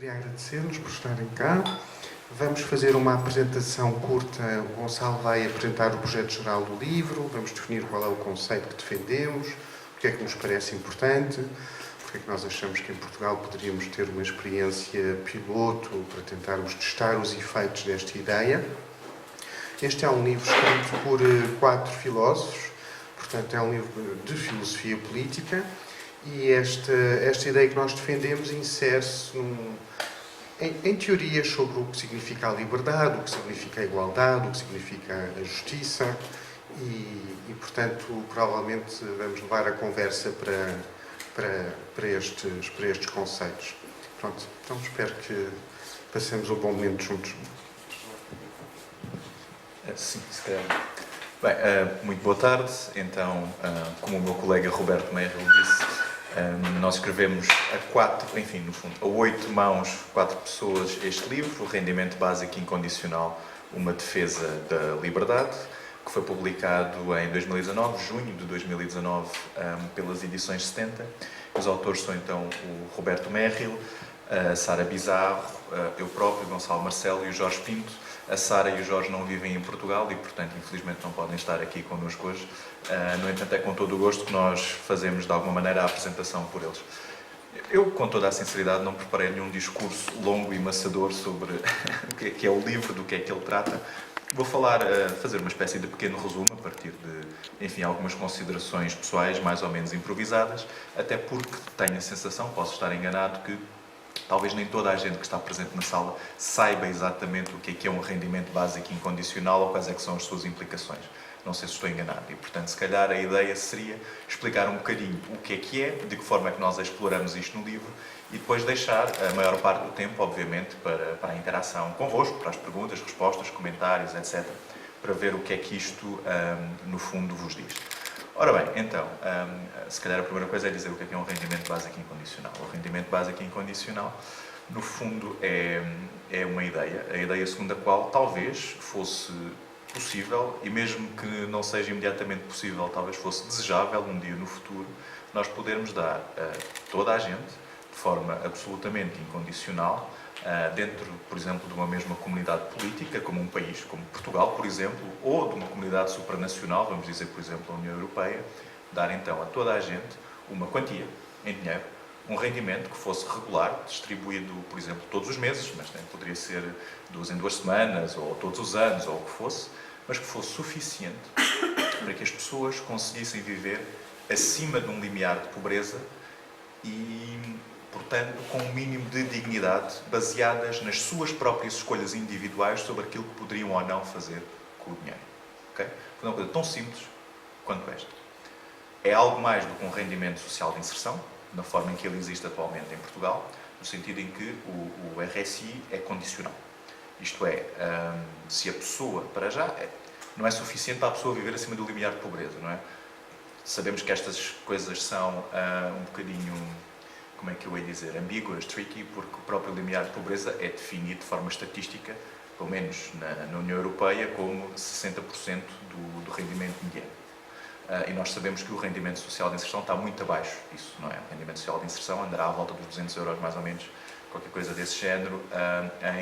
queria agradecer-nos por estarem cá. Vamos fazer uma apresentação curta. O Gonçalo vai apresentar o projeto geral do livro, vamos definir qual é o conceito que defendemos, o que é que nos parece importante, porque é que nós achamos que em Portugal poderíamos ter uma experiência piloto para tentarmos testar os efeitos desta ideia. Este é um livro escrito por 4 filósofos, portanto é um livro de filosofia política, e esta ideia que nós defendemos insere-se em teorias sobre o que significa a liberdade, o que significa a igualdade, o que significa a justiça e portanto, provavelmente vamos levar a conversa para estes conceitos. Pronto, então espero que passemos um bom momento juntos. Sim, se calhar. Bem, muito boa tarde. Então, como o meu colega Roberto Merrill disse, nós escrevemos a 8 mãos, 4 pessoas, este livro, O Rendimento Básico Incondicional, uma defesa da liberdade, que foi publicado em 2019, junho de 2019, pelas edições 70. Os autores são então o Roberto Merrill, a Sara Bizarro, eu próprio, Gonçalo Marcelo e o Jorge Pinto. A Sara e o Jorge não vivem em Portugal e, portanto, infelizmente não podem estar aqui connosco hoje. No entanto, é com todo o gosto que nós fazemos, de alguma maneira, a apresentação por eles. Eu, com toda a sinceridade, não preparei nenhum discurso longo e maçador sobre o que é o livro, do que é que ele trata. Vou fazer uma espécie de pequeno resumo, a partir de, enfim, algumas considerações pessoais, mais ou menos improvisadas, até porque tenho a sensação, posso estar enganado, que talvez nem toda a gente que está presente na sala saiba exatamente o que é um rendimento básico incondicional ou quais é que são as suas implicações. Não sei se estou enganado. E, portanto, se calhar a ideia seria explicar um bocadinho o que é, de que forma é que nós exploramos isto no livro e depois deixar a maior parte do tempo, obviamente, para a interação convosco, para as perguntas, respostas, comentários, etc., para ver o que é que isto, no fundo, vos diz. Ora bem, então, se calhar a primeira coisa é dizer o que é um rendimento básico incondicional. O rendimento básico incondicional, no fundo, é uma ideia, a ideia segundo a qual talvez fosse possível, e mesmo que não seja imediatamente possível, talvez fosse desejável um dia no futuro, nós podermos dar a toda a gente, de forma absolutamente incondicional, dentro, por exemplo, de uma mesma comunidade política, como um país, como Portugal, por exemplo, ou de uma comunidade supranacional, vamos dizer, por exemplo, a União Europeia, dar então a toda a gente uma quantia em dinheiro, um rendimento que fosse regular, distribuído, por exemplo, todos os meses, mas também poderia ser 2 em 2 semanas, ou todos os anos, ou o que fosse, mas que fosse suficiente para que as pessoas conseguissem viver acima de um limiar de pobreza e, portanto, com um mínimo de dignidade, baseadas nas suas próprias escolhas individuais sobre aquilo que poderiam ou não fazer com o dinheiro. Okay? Foi uma coisa tão simples quanto esta. É algo mais do que um rendimento social de inserção, na forma em que ele existe atualmente em Portugal, no sentido em que o RSI é condicional. Isto é, se a pessoa, para já, não é suficiente para a pessoa viver acima do limiar de pobreza, não é? Sabemos que estas coisas são um bocadinho, como é que eu ia dizer, ambíguas, tricky, porque o próprio limiar de pobreza é definido de forma estatística, pelo menos na União Europeia, como 60% do rendimento mediano. E nós sabemos que o rendimento social de inserção está muito abaixo disso, não é? O rendimento social de inserção andará à volta dos 200 euros, mais ou menos, qualquer coisa desse género,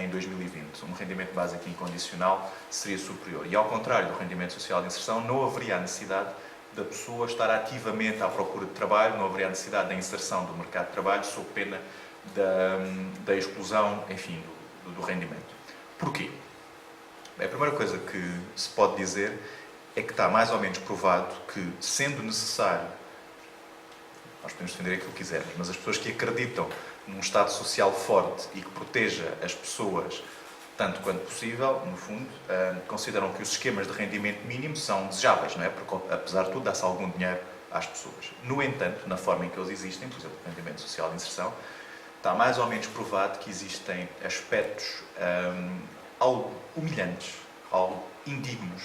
em 2020. Um rendimento básico incondicional seria superior. E ao contrário do rendimento social de inserção, não haveria a necessidade da pessoa estar ativamente à procura de trabalho, não haveria a necessidade da inserção do mercado de trabalho sob pena da exclusão, enfim, do rendimento. Porquê? A primeira coisa que se pode dizer é que está mais ou menos provado que, sendo necessário, nós podemos defender aquilo que quisermos, mas as pessoas que acreditam num Estado social forte e que proteja as pessoas tanto quanto possível, no fundo, consideram que os esquemas de rendimento mínimo são desejáveis, não é? Porque, apesar de tudo, dá-se algum dinheiro às pessoas. No entanto, na forma em que eles existem, por exemplo, o rendimento social de inserção, está mais ou menos provado que existem aspectos algo humilhantes, algo indignos,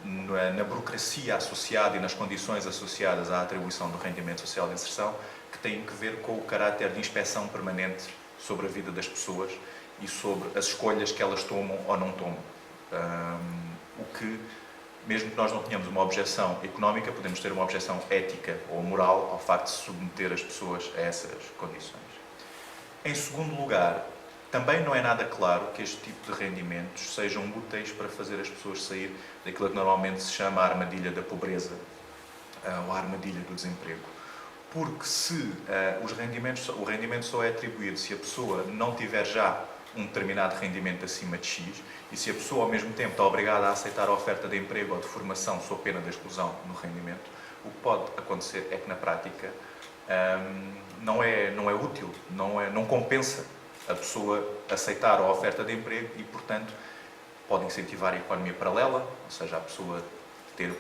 na burocracia associada e nas condições associadas à atribuição do rendimento social de inserção, que têm que ver com o caráter de inspeção permanente sobre a vida das pessoas e sobre as escolhas que elas tomam ou não tomam. O que, mesmo que nós não tenhamos uma objeção económica, podemos ter uma objeção ética ou moral ao facto de se submeter as pessoas a essas condições. Em segundo lugar, Também não é nada claro que este tipo de rendimentos sejam úteis para fazer as pessoas sair daquilo que normalmente se chama a armadilha da pobreza, ou a armadilha do desemprego. Porque se o rendimento só é atribuído se a pessoa não tiver já um determinado rendimento acima de X, e se a pessoa ao mesmo tempo está obrigada a aceitar a oferta de emprego ou de formação sob pena de exclusão no rendimento, o que pode acontecer é que na prática não é útil, não compensa a pessoa aceitar a oferta de emprego e, portanto, pode incentivar a economia paralela, ou seja, a pessoa ter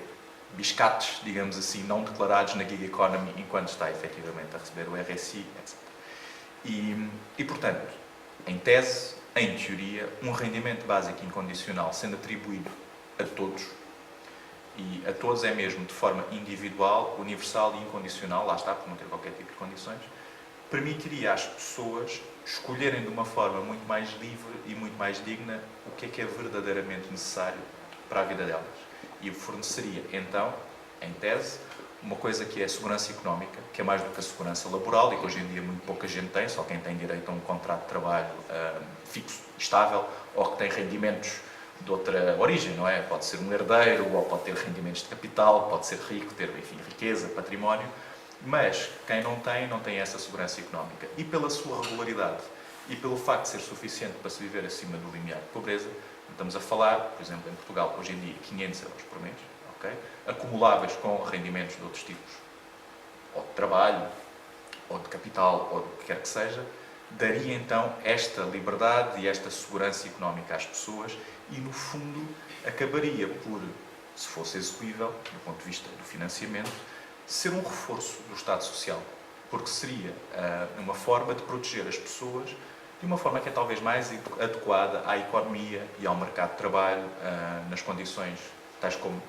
biscates, digamos assim, não declarados na gig economy enquanto está efetivamente a receber o RSI, etc. E, portanto, em tese, em teoria, um rendimento básico incondicional sendo atribuído a todos, e a todos é mesmo de forma individual, universal e incondicional, lá está, por não ter qualquer tipo de condições, permitiria às pessoas escolherem de uma forma muito mais livre e muito mais digna o que é verdadeiramente necessário para a vida delas. E forneceria, então, em tese, uma coisa que é a segurança económica, que é mais do que a segurança laboral e que hoje em dia muito pouca gente tem, só quem tem direito a um contrato de trabalho fixo, estável, ou que tem rendimentos de outra origem, não é? Pode ser um herdeiro, ou pode ter rendimentos de capital, pode ser rico, ter, enfim, riqueza, património, mas quem não tem essa segurança económica. E pela sua regularidade e pelo facto de ser suficiente para se viver acima do limiar de pobreza, estamos a falar, por exemplo, em Portugal, hoje em dia, 500 euros por mês, okay? Acumuláveis com rendimentos de outros tipos, ou de trabalho, ou de capital, ou do que quer que seja, daria então esta liberdade e esta segurança económica às pessoas e, no fundo, acabaria por, se fosse execuível, do ponto de vista do financiamento, ser um reforço do Estado Social, porque seria uma forma de proteger as pessoas de uma forma que é talvez mais adequada à economia e ao mercado de trabalho, nas condições tais como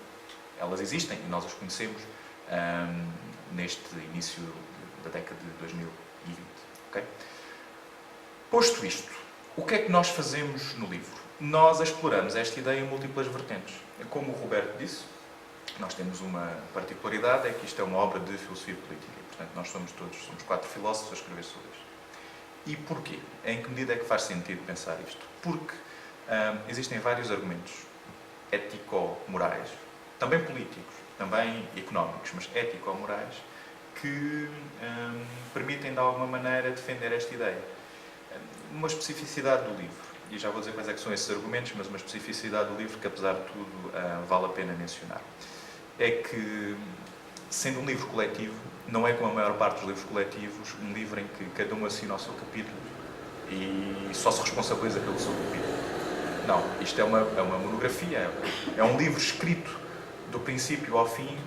elas existem e nós as conhecemos neste início da década de 2020. Okay? Posto isto, o que é que nós fazemos no livro? Nós exploramos esta ideia em múltiplas vertentes. Como o Roberto disse, nós temos uma particularidade, é que isto é uma obra de filosofia política. Portanto, nós somos 4 filósofos a escrever sobre isto. E porquê? Em que medida é que faz sentido pensar isto? Porque existem vários argumentos ético-morais, também políticos, também económicos, mas ético-morais, que permitem, de alguma maneira, defender esta ideia. Uma especificidade do livro, e já vou dizer quais é que são esses argumentos, mas uma especificidade do livro que, apesar de tudo, vale a pena mencionar, é que, sendo um livro coletivo, não é como a maior parte dos livros coletivos, um livro em que cada um assina o seu capítulo e só se responsabiliza pelo seu capítulo. Não, isto é uma monografia, é um livro escrito do princípio ao fim,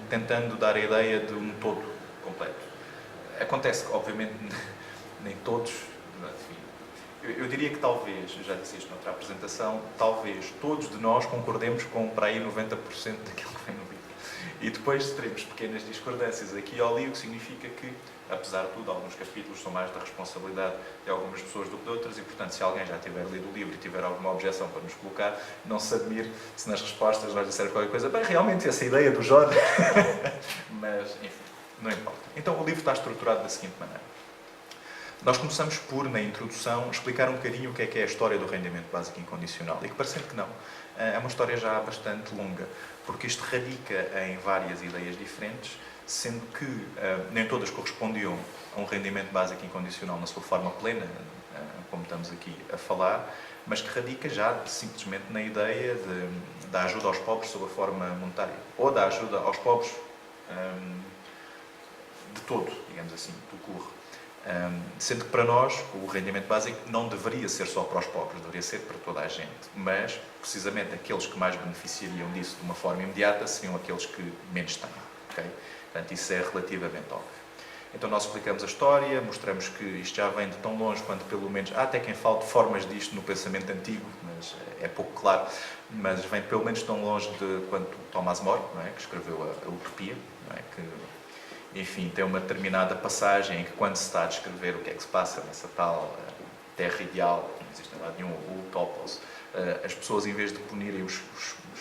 tentando dar a ideia de um todo completo. Acontece que, obviamente, nem todos, enfim, eu diria que talvez, já disse isto noutra apresentação, talvez todos de nós concordemos com para aí 90% daquilo que vem no livro. E depois teremos pequenas discordâncias aqui e ali, o que significa que, apesar de tudo, alguns capítulos são mais da responsabilidade de algumas pessoas do que de outras e, portanto, se alguém já tiver lido o livro e tiver alguma objeção para nos colocar, não se admire se nas respostas nós dissermos qualquer coisa. Bem, realmente, essa ideia do Jorge... Mas, enfim, não importa. Então, o livro está estruturado da seguinte maneira. Nós começamos por, na introdução, explicar um bocadinho o que é a história do rendimento básico incondicional. E que, parecendo que não, é uma história já bastante longa, porque isto radica em várias ideias diferentes, sendo que nem todas correspondiam a um rendimento básico incondicional na sua forma plena, como estamos aqui a falar, mas que radica já simplesmente na ideia da ajuda aos pobres sob a forma monetária, ou da ajuda aos pobres de todo, digamos assim, do curso. Sendo que para nós o rendimento básico não deveria ser só para os pobres, deveria ser para toda a gente, mas precisamente aqueles que mais beneficiariam disso de uma forma imediata seriam aqueles que menos têm. Okay? Portanto, isso é relativamente óbvio. Então nós explicamos a história, mostramos que isto já vem de tão longe quanto pelo menos, há até quem fale de formas disto no pensamento antigo, mas é pouco claro, mas vem pelo menos tão longe quanto Thomas More, não é? Que escreveu a Utopia, não é? Que, enfim, tem uma determinada passagem em que, quando se está a descrever o que é que se passa nessa tal terra ideal, que não existe em lado nenhum, o Utopos, as pessoas, em vez de punirem os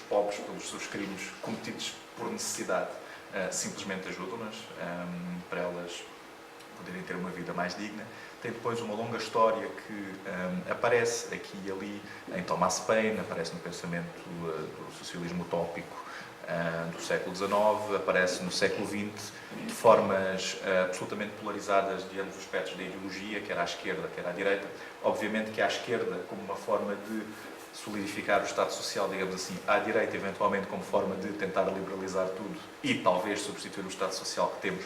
pobres pelos seus crimes cometidos por necessidade, simplesmente ajudam-nas para elas poderem ter uma vida mais digna. tem depois uma longa história que aparece aqui e ali em Thomas Paine, aparece no pensamento do socialismo utópico do século XIX, aparece no século XX de formas absolutamente polarizadas diante dos aspectos da ideologia, quer à esquerda, quer à direita. Obviamente que à esquerda como uma forma de solidificar o Estado Social, digamos assim, à direita eventualmente como forma de tentar liberalizar tudo e talvez substituir o Estado Social que temos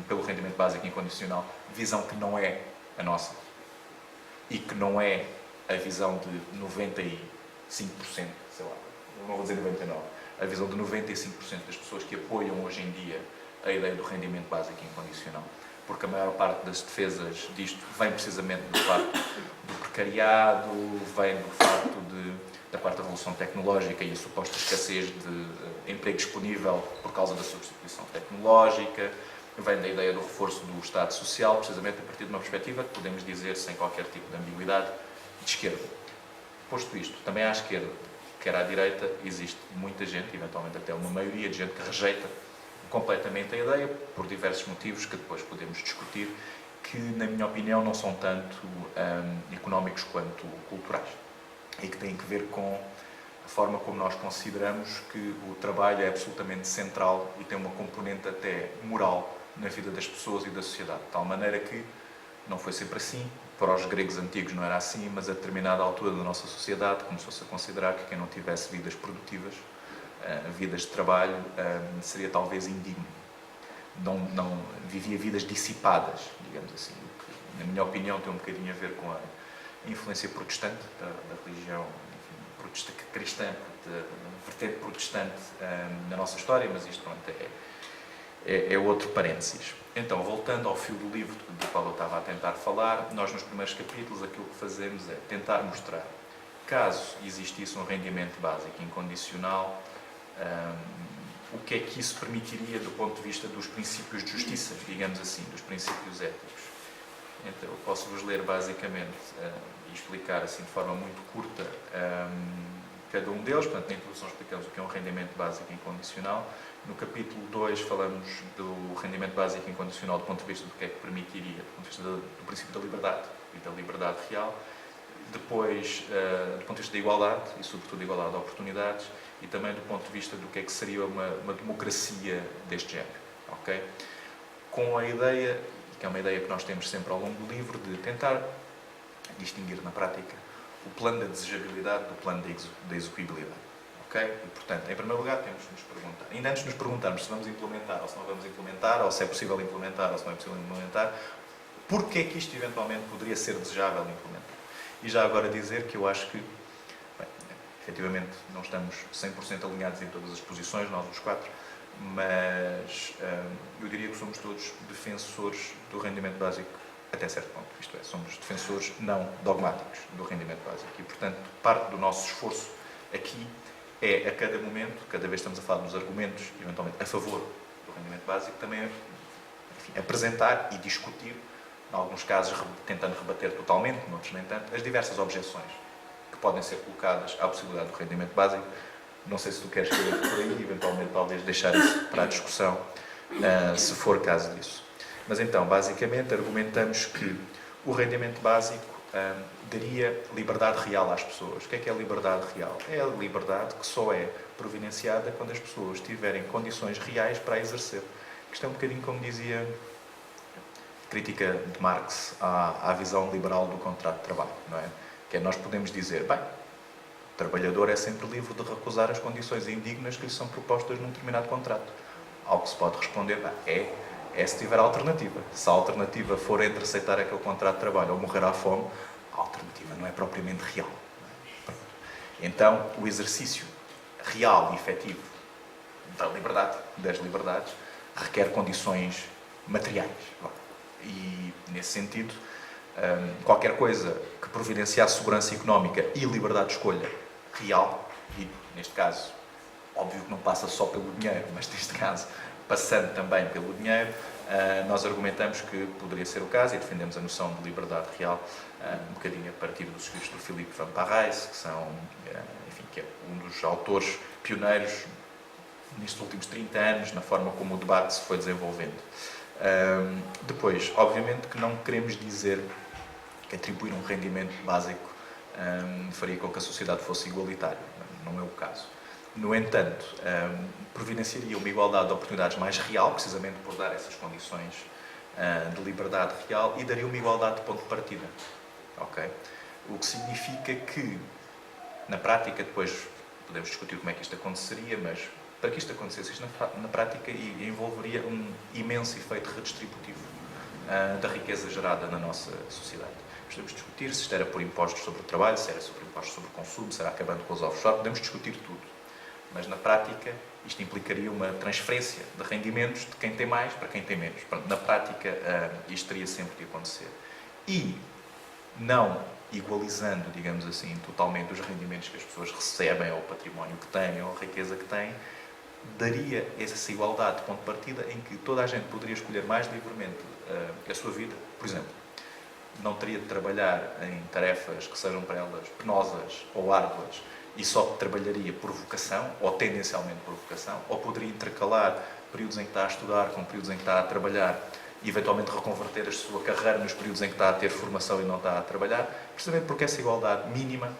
pelo rendimento básico incondicional, visão que não é a nossa e que não é a visão de 95%, sei lá, não vou dizer 99%, a visão de 95% das pessoas que apoiam hoje em dia a ideia do rendimento básico incondicional. Porque a maior parte das defesas disto vem precisamente do facto do precariado, vem do facto da quarta revolução tecnológica e a suposta escassez de emprego disponível por causa da substituição tecnológica, vem da ideia do reforço do Estado Social, precisamente a partir de uma perspectiva que podemos dizer, sem qualquer tipo de ambiguidade, de esquerda. Posto isto, também à esquerda, quer à direita, existe muita gente, eventualmente até uma maioria de gente que rejeita completamente a ideia, por diversos motivos que depois podemos discutir, que, na minha opinião, não são tanto económicos quanto culturais e que têm que ver com a forma como nós consideramos que o trabalho é absolutamente central e tem uma componente até moral na vida das pessoas e da sociedade, de tal maneira que não foi sempre assim. Para os gregos antigos não era assim, mas a determinada altura da nossa sociedade começou-se a considerar que quem não tivesse vidas produtivas, vidas de trabalho, seria talvez indigno. Não vivia vidas dissipadas, digamos assim, o que, na minha opinião, tem um bocadinho a ver com a influência protestante da religião cristã, da vertente protestante na nossa história, mas isto pronto, é outro parênteses. Então, voltando ao fio do livro do qual eu estava a tentar falar, nós nos primeiros capítulos aquilo que fazemos é tentar mostrar, caso existisse um rendimento básico incondicional, o que é que isso permitiria do ponto de vista dos princípios de justiça, digamos assim, dos princípios éticos. Então, eu posso-vos ler basicamente e explicar assim de forma muito curta cada um deles. Portanto, na introdução explicamos o que é um rendimento básico incondicional. No capítulo 2 falamos do rendimento básico incondicional do ponto de vista do que é que permitiria, do ponto de vista do princípio da liberdade e da liberdade real. Depois, do ponto de vista da igualdade e, sobretudo, da igualdade de oportunidades, e também do ponto de vista do que é que seria uma democracia deste género. Okay? Com a ideia, que é uma ideia que nós temos sempre ao longo do livro, de tentar distinguir na prática o plano da desejabilidade do plano da execuibilidade. Okay? E, portanto, em primeiro lugar, temos de nos perguntar, ainda antes de nos perguntarmos se vamos implementar ou se não vamos implementar, ou se é possível implementar ou se não é possível implementar, porque é que isto eventualmente poderia ser desejável implementar. E já agora dizer que eu acho que, bem, efetivamente, não estamos 100% alinhados em todas as posições, nós os quatro, mas eu diria que somos todos defensores do rendimento básico até certo ponto. Isto é, somos defensores não dogmáticos do rendimento básico. E, portanto, parte do nosso esforço aqui é, a cada momento, cada vez estamos a falar dos argumentos, eventualmente, a favor do rendimento básico, também, enfim, apresentar e discutir, em alguns casos tentando rebater totalmente, noutros nem tanto, as diversas objeções que podem ser colocadas à possibilidade do rendimento básico. Não sei se tu queres querer por aí, eventualmente talvez deixar isso para a discussão, se for caso disso. Mas então, basicamente, argumentamos que o rendimento básico daria liberdade real às pessoas. O que é a liberdade real? É a liberdade que só é providenciada quando as pessoas tiverem condições reais para a exercer. Isto é um bocadinho como dizia a crítica de Marx à visão liberal do contrato de trabalho, não é? Que é, nós podemos dizer, bem, o trabalhador é sempre livre de recusar as condições indignas que lhe são propostas num determinado contrato. Ao que se pode responder, bem, é se tiver alternativa. Se a alternativa for entre aceitar aquele contrato de trabalho ou morrer à fome, a alternativa não é propriamente real. Então, o exercício real e efetivo da liberdade, das liberdades, requer condições materiais. E, nesse sentido, qualquer coisa que providenciasse segurança económica e liberdade de escolha real, e, neste caso, óbvio que não passa só pelo dinheiro, mas, neste caso, passando também pelo dinheiro, nós argumentamos que poderia ser o caso e defendemos a noção de liberdade real um bocadinho a partir dos escritos do Philippe Van Parijs, que são, enfim, que é um dos autores pioneiros nestes últimos 30 anos, na forma como o debate se foi desenvolvendo. Depois, obviamente que não queremos dizer que atribuir um rendimento básico faria com que a sociedade fosse igualitária. Não é o caso. No entanto, providenciaria uma igualdade de oportunidades mais real, precisamente por dar essas condições de liberdade real, e daria uma igualdade de ponto de partida. Okay? O que significa que, na prática, depois podemos discutir como é que isto aconteceria, mas para que isto acontecesse, isto na prática envolveria um imenso efeito redistributivo da riqueza gerada na nossa sociedade. Podemos discutir se isto era por impostos sobre o trabalho, se era sobre impostos sobre o consumo, se era acabando com os offshore, podemos discutir tudo. Mas, na prática, isto implicaria uma transferência de rendimentos de quem tem mais para quem tem menos. Na prática, isto teria sempre de acontecer. E, não igualizando, digamos assim, totalmente os rendimentos que as pessoas recebem, ou o património que têm, ou a riqueza que têm, daria essa igualdade de ponto de partida em que toda a gente poderia escolher mais livremente a sua vida. Por exemplo, não teria de trabalhar em tarefas que sejam para elas penosas ou árduas e só trabalharia por vocação, ou tendencialmente por vocação, ou poderia intercalar períodos em que está a estudar com períodos em que está a trabalhar e eventualmente reconverter a sua carreira nos períodos em que está a ter formação e não está a trabalhar, precisamente porque essa igualdade mínima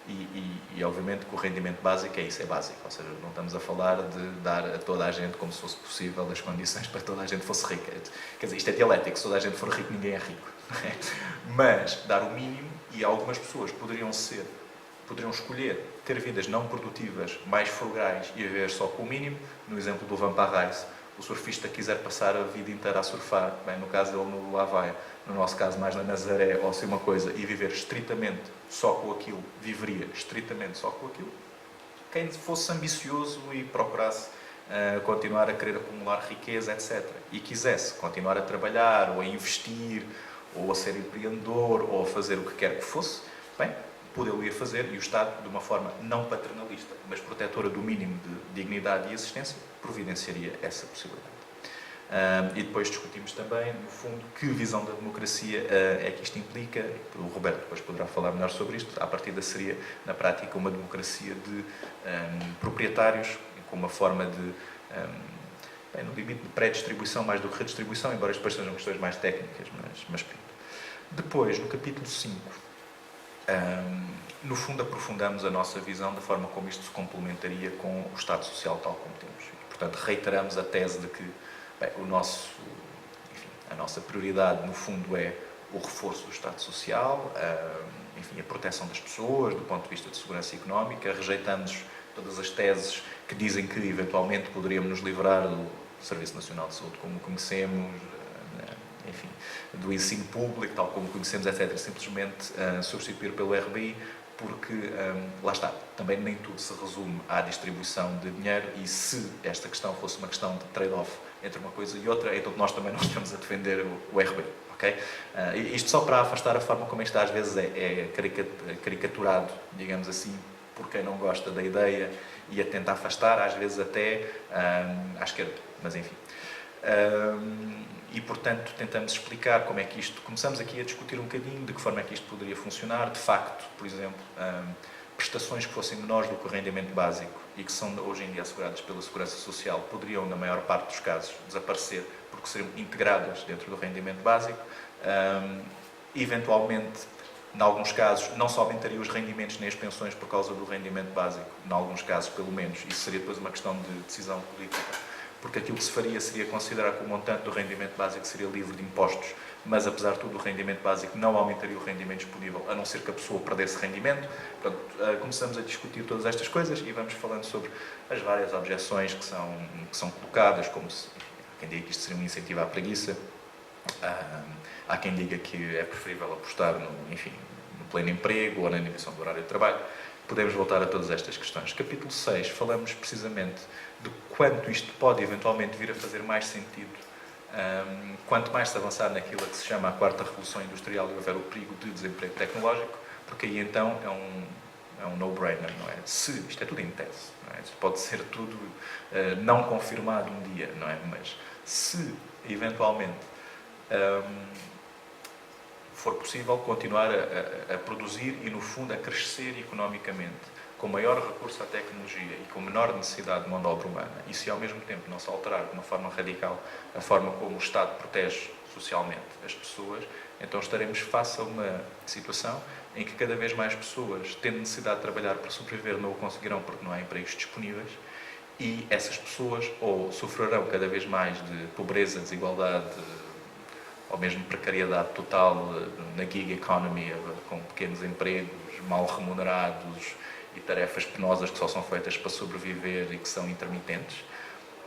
e obviamente que o rendimento básico é isso, é básico, ou seja, não estamos a falar de dar a toda a gente como se fosse possível as condições para que toda a gente fosse rica. Quer dizer, isto é dialético, se toda a gente for rico, ninguém é rico. Mas dar o mínimo, e algumas pessoas poderiam escolher ter vidas não produtivas, mais frugais e viver só com o mínimo. No exemplo do Vampire Reis, o surfista quiser passar a vida inteira a surfar, bem, no caso dele no Havaí, no nosso caso mais na Nazaré, ou assim uma coisa, e viver estritamente só com aquilo, viveria estritamente só com aquilo. Quem fosse ambicioso e procurasse continuar a querer acumular riqueza, etc., e quisesse continuar a trabalhar, ou a investir, ou a ser empreendedor, ou a fazer o que quer que fosse, bem, poderia fazer, e o Estado, de uma forma não paternalista, mas protetora do mínimo de dignidade e existência, providenciaria essa possibilidade. E depois discutimos também, no fundo, que visão da democracia é que isto implica. O Roberto depois poderá falar melhor sobre isto. À partida seria, na prática, uma democracia de proprietários, com uma forma de, no limite de pré-distribuição mais do que redistribuição, embora depois sejam questões mais técnicas, mas pronto. Depois, no capítulo 5, no fundo aprofundamos a nossa visão da forma como isto se complementaria com o Estado Social tal como temos. E, portanto, reiteramos a tese de que a nossa prioridade, no fundo, é o reforço do Estado Social, a proteção das pessoas, do ponto de vista de segurança económica. Rejeitamos todas as teses que dizem que, eventualmente, poderíamos nos livrar do Serviço Nacional de Saúde como conhecemos, do ensino público, tal como conhecemos, etc., simplesmente substituir pelo RBI, porque, lá está, também nem tudo se resume à distribuição de dinheiro, e se esta questão fosse uma questão de trade-off entre uma coisa e outra, então nós também não estamos a defender o RBI, ok? Isto só para afastar a forma como isto às vezes é caricaturado, digamos assim, por quem não gosta da ideia, e a tentar afastar, às vezes até à esquerda, mas enfim. E, portanto, tentamos explicar como é que isto... Começamos aqui a discutir um bocadinho de que forma é que isto poderia funcionar. De facto, por exemplo, prestações que fossem menores do que o rendimento básico e que são hoje em dia asseguradas pela Segurança Social poderiam, na maior parte dos casos, desaparecer porque seriam integradas dentro do rendimento básico. Eventualmente, em alguns casos, não só aumentaria os rendimentos nem as pensões por causa do rendimento básico, em alguns casos, pelo menos. Isso seria depois uma questão de decisão política, porque aquilo que se faria seria considerar que o montante do rendimento básico seria livre de impostos, mas, apesar de tudo, o rendimento básico não aumentaria o rendimento disponível, a não ser que a pessoa perdesse rendimento. Portanto, começamos a discutir todas estas coisas e vamos falando sobre as várias objeções que são colocadas, como se, há quem diga que isto seria um incentivo à preguiça, há quem diga que é preferível apostar no pleno emprego ou na diminuição do horário de trabalho. Podemos voltar a todas estas questões. Capítulo 6, falamos precisamente de quanto isto pode eventualmente vir a fazer mais sentido quanto mais se avançar naquilo que se chama a quarta revolução industrial e houver o perigo de desemprego tecnológico, porque aí então é um no-brainer, não é? Isto é tudo em tese, não é? Isto pode ser tudo não confirmado um dia, não é? Mas se eventualmente for possível continuar a produzir e, no fundo, a crescer economicamente com maior recurso à tecnologia e com menor necessidade de mão de obra humana, e se ao mesmo tempo não se alterar de uma forma radical a forma como o Estado protege socialmente as pessoas, então estaremos face a uma situação em que cada vez mais pessoas, tendo necessidade de trabalhar para sobreviver, não o conseguirão porque não há empregos disponíveis, e essas pessoas ou sofrerão cada vez mais de pobreza, desigualdade, ou mesmo precariedade total na gig economy, com pequenos empregos, mal remunerados e tarefas penosas que só são feitas para sobreviver e que são intermitentes,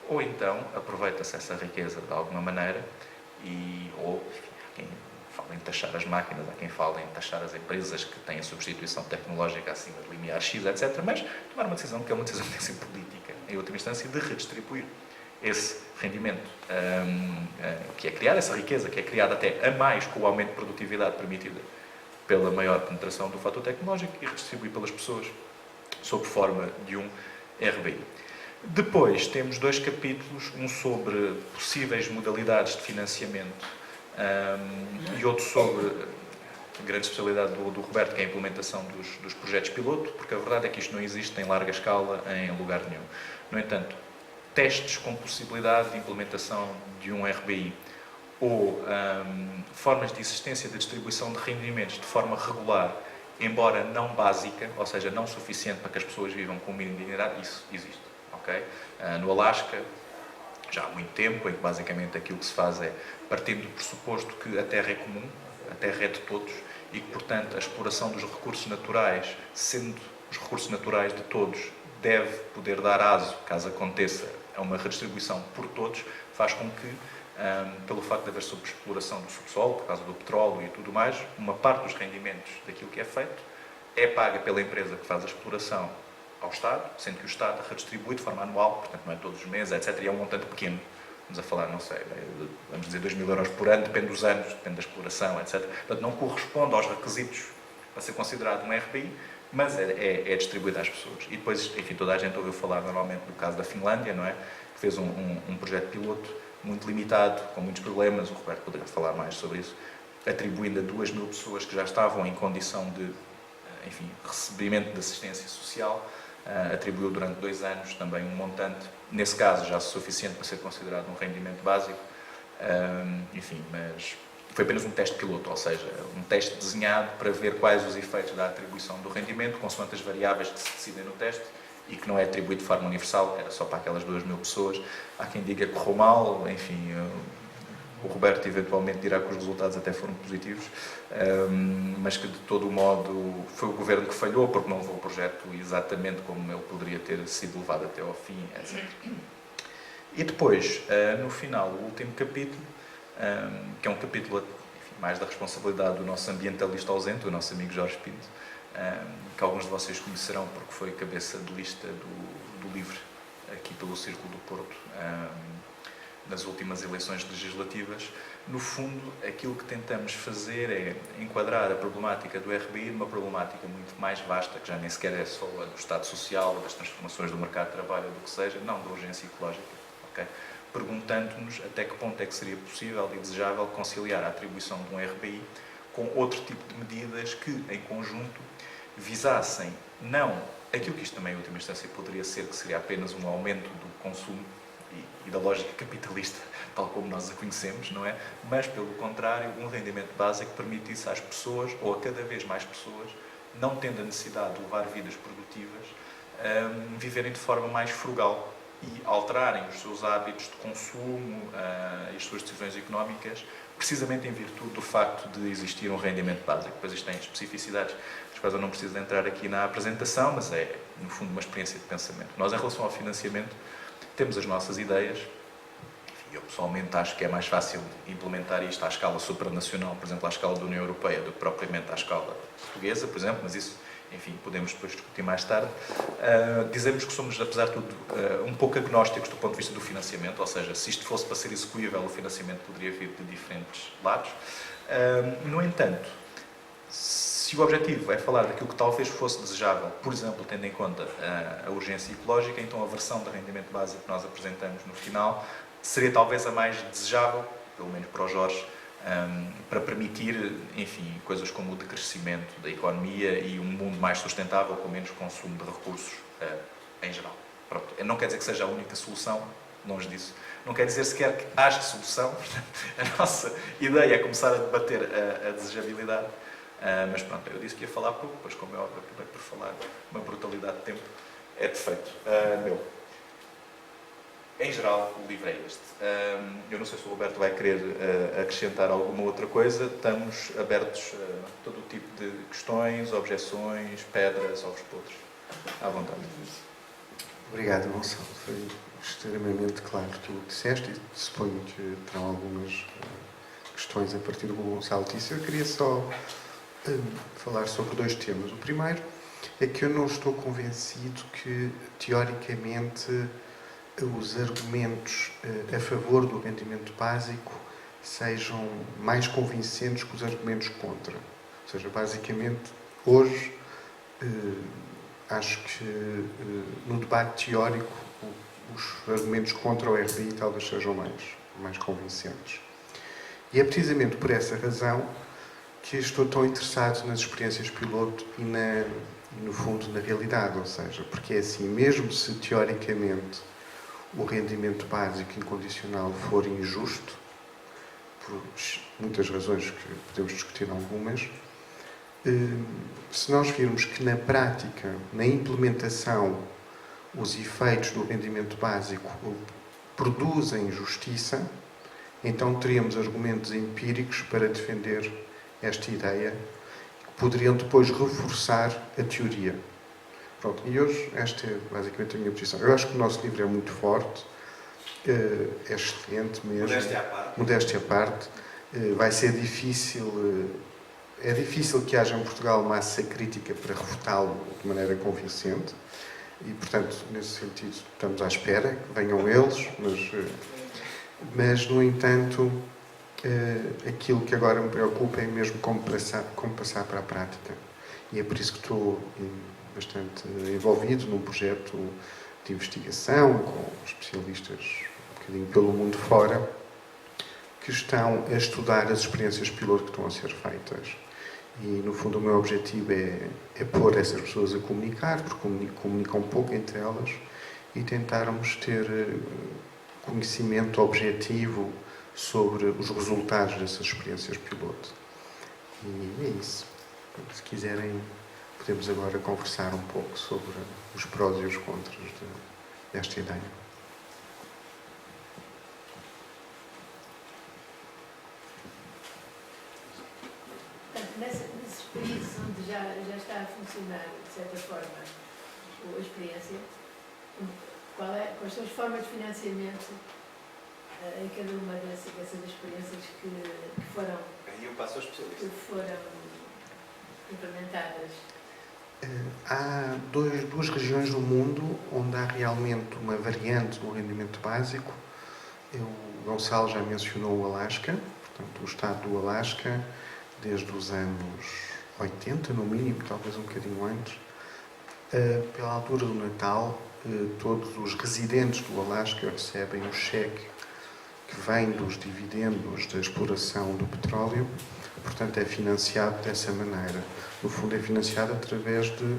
ou então aproveita-se essa riqueza de alguma maneira ou há quem fala em taxar as máquinas, há quem fala em taxar as empresas que têm a substituição tecnológica acima de limiar X, etc. Mas tomar uma decisão que é uma decisão que tem que ser política, em última instância, de redistribuir esse rendimento, que é criar essa riqueza, que é criada até a mais com o aumento de produtividade permitida pela maior penetração do fator tecnológico, e redistribuir pelas pessoas sob forma de um RBI. Depois temos 2 capítulos, um sobre possíveis modalidades de financiamento e outro sobre a grande especialidade do Roberto, que é a implementação dos projetos piloto, porque a verdade é que isto não existe em larga escala em lugar nenhum. No entanto, testes com possibilidade de implementação de um RBI ou formas de existência de distribuição de rendimentos de forma regular, embora não básica, ou seja, não suficiente para que as pessoas vivam com o mínimo de dignidade, isso existe. Okay? No Alasca, já há muito tempo, em que basicamente aquilo que se faz é, partindo do pressuposto que a terra é comum, a terra é de todos, e que, portanto, a exploração dos recursos naturais, sendo os recursos naturais de todos, deve poder dar aso, caso aconteça, a uma redistribuição por todos, faz com que, pelo facto de haver sobreexploração do subsolo, por causa do petróleo e tudo mais, uma parte dos rendimentos daquilo que é feito é paga pela empresa que faz a exploração ao Estado, sendo que o Estado redistribui de forma anual, portanto não é todos os meses, etc. E é um montante pequeno. Vamos a falar, não sei, vamos dizer 2.000 euros por ano, depende dos anos, depende da exploração, etc. Portanto, não corresponde aos requisitos para ser considerado um RBI, mas é distribuído às pessoas. E depois, enfim, toda a gente ouviu falar normalmente do caso da Finlândia, não é? Que fez um projeto piloto muito limitado, com muitos problemas, o Roberto poderia falar mais sobre isso, atribuindo a 2.000 pessoas que já estavam em condição de, enfim, recebimento de assistência social, atribuiu durante 2 anos também um montante, nesse caso já suficiente para ser considerado um rendimento básico, enfim, mas foi apenas um teste piloto, ou seja, um teste desenhado para ver quais os efeitos da atribuição do rendimento, consoante as variáveis que se decidem no teste, e que não é atribuído de forma universal, era só para aquelas 2.000 pessoas. Há quem diga que correu mal, enfim, o Roberto eventualmente dirá que os resultados até foram positivos, mas que de todo o modo foi o governo que falhou, porque não levou o projeto exatamente como ele poderia ter sido levado até ao fim, etc. E depois, no final, o último capítulo, que é um capítulo, enfim, mais da responsabilidade do nosso ambientalista ausente, o nosso amigo Jorge Pinto, que alguns de vocês conhecerão porque foi cabeça de lista do LIVRE, aqui pelo Círculo do Porto, nas últimas eleições legislativas. No fundo, aquilo que tentamos fazer é enquadrar a problemática do RBI numa problemática muito mais vasta, que já nem sequer é só a do Estado Social, das transformações do mercado de trabalho, ou do que seja, não da urgência ecológica. Okay? Perguntando-nos até que ponto é que seria possível e desejável conciliar a atribuição de um RBI com outro tipo de medidas que, em conjunto, visassem não aquilo que isto também, em última instância, poderia ser, que seria apenas um aumento do consumo e da lógica capitalista, tal como nós a conhecemos, não é? Mas, pelo contrário, um rendimento básico que permitisse às pessoas, ou a cada vez mais pessoas, não tendo a necessidade de levar vidas produtivas, viverem de forma mais frugal e alterarem os seus hábitos de consumo e as suas decisões económicas, precisamente em virtude do facto de existir um rendimento básico. Depois isto tem especificidades, das quais eu não preciso entrar aqui na apresentação, mas é, no fundo, uma experiência de pensamento. Nós, em relação ao financiamento, temos as nossas ideias. Eu, pessoalmente, acho que é mais fácil implementar isto à escala supranacional, por exemplo, à escala da União Europeia, do que propriamente à escala portuguesa, por exemplo, mas isso, enfim, podemos depois discutir mais tarde. Dizemos que somos, apesar de tudo, um pouco agnósticos do ponto de vista do financiamento, ou seja, se isto fosse para ser execuível, o financiamento poderia vir de diferentes lados. No entanto, se o objetivo é falar daquilo que talvez fosse desejável, por exemplo, tendo em conta a urgência ecológica, então a versão de rendimento básico que nós apresentamos no final seria talvez a mais desejável, pelo menos para o Jorge, para permitir, enfim, coisas como o decrescimento da economia e um mundo mais sustentável, com menos consumo de recursos em geral. Pronto. Não quer dizer que seja a única solução, longe disso. Não quer dizer sequer que haja solução. A nossa ideia é começar a debater a desejabilidade. Mas pronto, eu disse que ia falar pouco, pois como é óbvio, acabei por falar uma brutalidade de tempo. É defeito. Em geral, o livro é este. Eu não sei se o Roberto vai querer acrescentar alguma outra coisa. Estamos abertos a todo o tipo de questões, objeções, pedras, ovos podres. À vontade. Obrigado, Gonçalo. Foi extremamente claro tudo o que disseste e suponho que terão algumas questões a partir do que o Gonçalo disse. Eu queria só falar sobre 2 temas. O primeiro é que eu não estou convencido que, teoricamente, os argumentos a favor do rendimento básico sejam mais convincentes que os argumentos contra. Ou seja, basicamente, hoje, acho que no debate teórico os argumentos contra o RDI talvez sejam mais convincentes. E é precisamente por essa razão que estou tão interessado nas experiências piloto e no fundo na realidade, ou seja, porque é assim, mesmo se teoricamente o rendimento básico incondicional for injusto, por muitas razões que podemos discutir algumas, se nós virmos que na prática, na implementação, os efeitos do rendimento básico produzem justiça, então teríamos argumentos empíricos para defender esta ideia, que poderiam depois reforçar a teoria. Pronto, e hoje esta é basicamente a minha posição. Eu acho que o nosso livro é muito forte, é excelente mesmo. Modéstia à parte. Vai ser difícil, é difícil que haja em Portugal massa crítica para refutá-lo de maneira convincente e, portanto, nesse sentido, estamos à espera que venham eles, mas no entanto, aquilo que agora me preocupa é mesmo como passar para a prática. E é por isso que estou bastante envolvido num projeto de investigação com especialistas um bocadinho pelo mundo fora que estão a estudar as experiências piloto que estão a ser feitas. E, no fundo, o meu objetivo é pôr essas pessoas a comunicar, porque comunicam pouco entre elas, e tentarmos ter conhecimento objetivo sobre os resultados dessas experiências piloto. E é isso. Se quiserem, podemos agora conversar um pouco sobre os prós e os contras desta ideia. Nesses países onde já está a funcionar, de certa forma, a experiência, quais são as formas de financiamento em cada uma dessas experiências que foram implementadas? Há duas regiões do mundo onde há realmente uma variante do rendimento básico. O Gonçalo já mencionou o Alasca, portanto, o estado do Alasca, desde os anos 80, no mínimo, talvez um bocadinho antes. Pela altura do Natal, todos os residentes do Alasca recebem um cheque que vem dos dividendos da exploração do petróleo, portanto é financiado dessa maneira. No fundo é financiado através da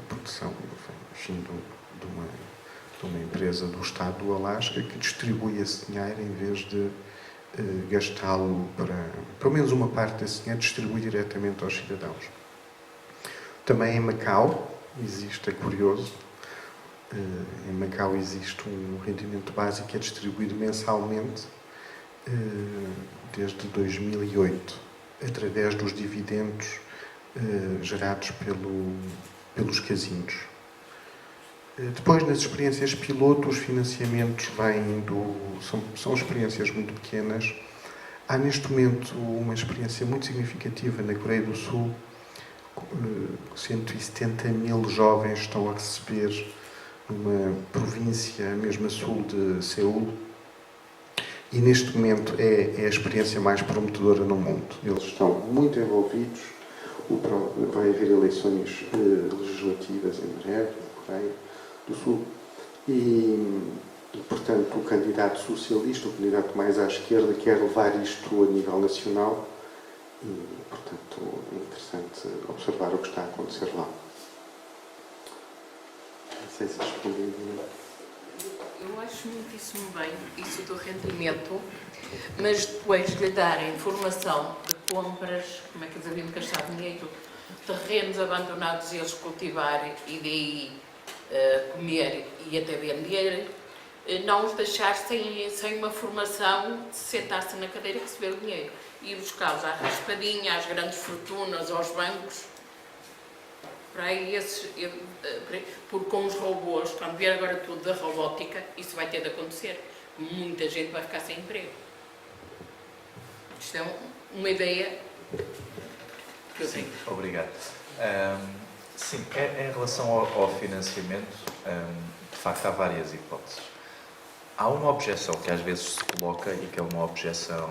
produção, enfim, de uma empresa do Estado do Alasca que distribui esse dinheiro em vez de gastá-lo para, pelo menos uma parte desse dinheiro, distribui diretamente aos cidadãos. Também em Macau existe, é curioso, em Macau existe um rendimento básico que é distribuído mensalmente desde 2008, através dos dividendos gerados pelos casinos. Depois, nas experiências piloto, os financiamentos vêm são experiências muito pequenas. Há, neste momento, uma experiência muito significativa na Coreia do Sul. 170 mil jovens estão a receber numa província, mesmo a sul de Seul. E, neste momento, é a experiência mais prometedora no mundo. Eles estão muito envolvidos. Vai haver eleições legislativas em breve, na Coreia do Sul, e E, portanto, o candidato socialista, o candidato mais à esquerda, quer levar isto a nível nacional e, portanto, é interessante observar o que está a acontecer lá. Não sei se respondi. Eu acho muitíssimo bem isso do rendimento, mas depois de lhe dar a informação de compras, como é que eles haviam de gastar dinheiro, terrenos abandonados eles cultivarem e daí comer e até vender, não os deixar sem uma formação de sentar-se na cadeira e receber o dinheiro. E buscá-los à raspadinha, às grandes fortunas, aos bancos. Para aí porque com os robôs, quando vier agora tudo da robótica, isso vai ter de acontecer. Muita gente vai ficar sem emprego. Isto é uma ideia que eu tenho. Sim, obrigado. Sim, em relação ao financiamento, de facto há várias hipóteses. Há uma objeção que às vezes se coloca e que é uma objeção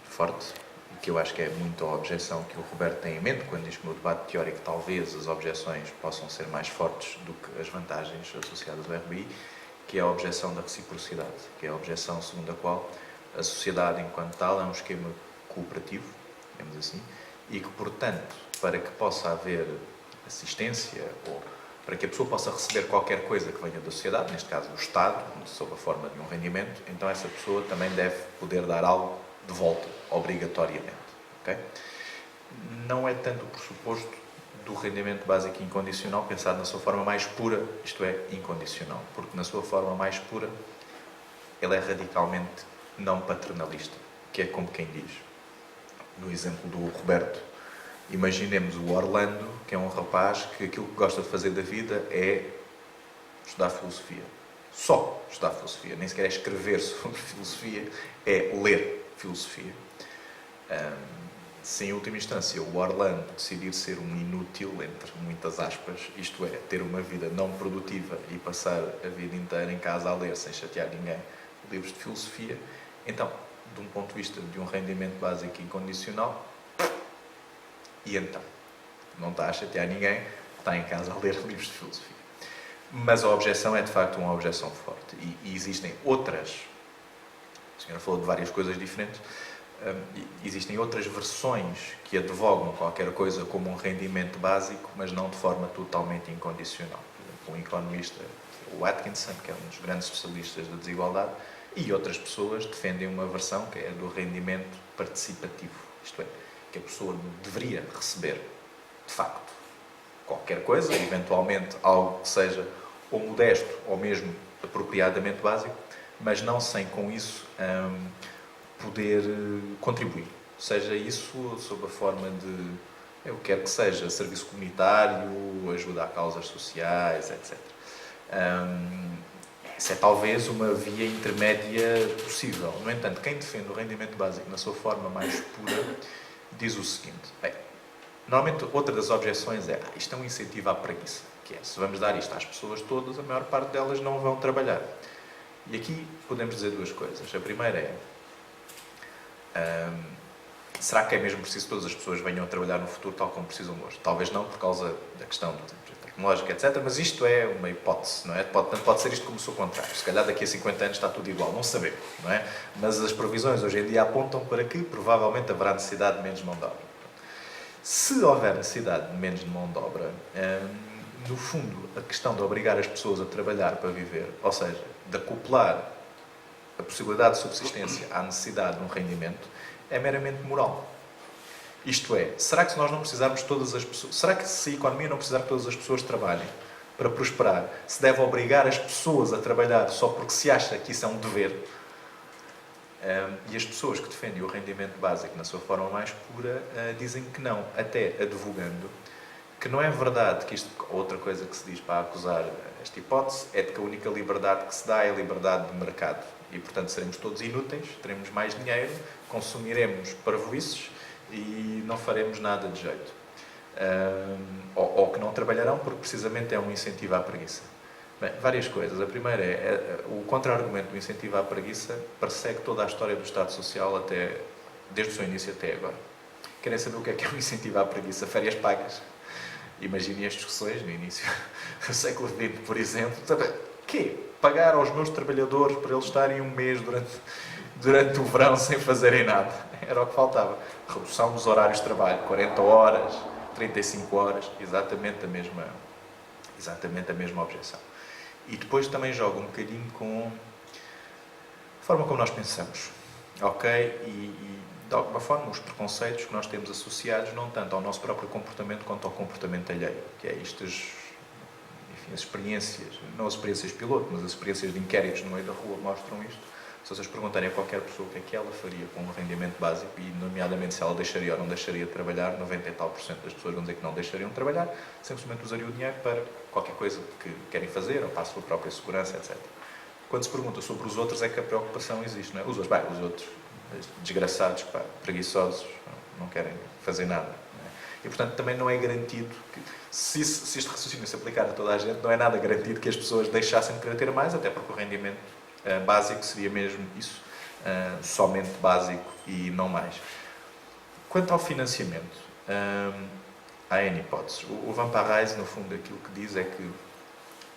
forte, e que eu acho que é muito a objeção que o Roberto tem em mente quando diz que no debate teórico talvez as objeções possam ser mais fortes do que as vantagens associadas ao RBI, que é a objeção da reciprocidade, que é a objeção segundo a qual a sociedade enquanto tal é um esquema cooperativo, digamos assim, e que, portanto, para que possa haver assistência ou para que a pessoa possa receber qualquer coisa que venha da sociedade, neste caso do Estado, sob a forma de um rendimento, então essa pessoa também deve poder dar algo de volta, obrigatoriamente. Okay? Não é tanto o pressuposto do rendimento básico incondicional pensado na sua forma mais pura, isto é, incondicional, porque na sua forma mais pura ele é radicalmente não paternalista, que é como quem diz. No exemplo do Roberto, imaginemos o Orlando, que é um rapaz que aquilo que gosta de fazer da vida é estudar filosofia. Só estudar filosofia. Nem sequer é escrever sobre filosofia, é ler filosofia. Se em última instância o Orlando decidir ser um inútil, entre muitas aspas, isto é, ter uma vida não produtiva e passar a vida inteira em casa a ler sem chatear ninguém livros de filosofia, então, de um ponto de vista de um rendimento básico incondicional, e então? Não está a chatear ninguém, está em casa a ler livros de filosofia. Mas a objeção é, de facto, uma objeção forte. E existem outras... A senhora falou de várias coisas diferentes. Existem outras versões que advogam qualquer coisa como um rendimento básico, mas não de forma totalmente incondicional. Por exemplo, um economista, o Atkinson, que é um dos grandes especialistas da desigualdade, e outras pessoas defendem uma versão que é do rendimento participativo. Isto é, que a pessoa deveria receber, de facto, qualquer coisa, eventualmente algo que seja ou modesto ou mesmo apropriadamente básico, mas não sem com isso poder contribuir. Seja isso sob a forma de, eu quero que seja, serviço comunitário, ajuda a causas sociais, etc. Isso é talvez uma via intermédia possível. No entanto, quem defende o rendimento básico na sua forma mais pura diz o seguinte: bem, normalmente outra das objeções é isto é um incentivo à preguiça, que é, se vamos dar isto às pessoas todas, a maior parte delas não vão trabalhar. E aqui podemos dizer duas coisas. A primeira é, será que é mesmo preciso que todas as pessoas venham a trabalhar no futuro tal como precisam hoje? Talvez não, por causa da questão do desenvolvimento tecnológico, etc. Mas isto é uma hipótese, não é? Pode ser isto como se o contrário. Se calhar daqui a 50 anos está tudo igual, não sabemos, não é? Mas as previsões hoje em dia apontam para que provavelmente haverá necessidade de menos mão de obra. Se houver necessidade de menos mão de obra, no fundo, a questão de obrigar as pessoas a trabalhar para viver, ou seja, de acoplar a possibilidade de subsistência à necessidade de um rendimento, é meramente moral. Isto é, será que se nós não precisarmos todas as pessoas... Será que se a economia não precisar que todas as pessoas trabalhem para prosperar, se deve obrigar as pessoas a trabalhar só porque se acha que isso é um dever? E as pessoas que defendem o rendimento básico na sua forma mais pura dizem que não, até advogando que não é verdade que isto... Outra coisa que se diz para acusar esta hipótese é de que a única liberdade que se dá é a liberdade de mercado. E, portanto, seremos todos inúteis, teremos mais dinheiro, consumiremos parvoíces e não faremos nada de jeito. Ou que não trabalharão porque, precisamente, é um incentivo à preguiça. Bem, várias coisas. A primeira o contra-argumento do incentivo à preguiça persegue toda a história do Estado Social desde o seu início até agora. Querem saber o que é um incentivo à preguiça? Férias pagas. Imaginem as discussões no início do século XX, por exemplo. quê? Pagar aos meus trabalhadores para eles estarem um mês durante o verão sem fazerem nada. Era o que faltava. Redução dos horários de trabalho, 40 horas, 35 horas, exatamente a mesma objeção. E depois também joga um bocadinho com a forma como nós pensamos, ok? E de alguma forma os preconceitos que nós temos associados não tanto ao nosso próprio comportamento quanto ao comportamento alheio, que é as experiências, não as experiências piloto, mas as experiências de inquéritos no meio da rua mostram isto. Se vocês perguntarem a qualquer pessoa o que é que ela faria com um rendimento básico, e nomeadamente se ela deixaria ou não deixaria de trabalhar, 90 e tal % das pessoas vão dizer que não deixariam de trabalhar, simplesmente usariam o dinheiro para qualquer coisa que querem fazer, ou para a sua própria segurança, etc. Quando se pergunta sobre os outros é que a preocupação existe, não é? Os outros, desgraçados, preguiçosos, não querem fazer nada. Não é? E, portanto, também não é garantido que, se este raciocínio se aplicar a toda a gente, não é nada garantido que as pessoas deixassem de querer ter mais, até porque o rendimento básico seria mesmo isso, somente básico e não mais. Quanto ao financiamento, há N hipóteses. O Van Parijs, no fundo, aquilo que diz é que,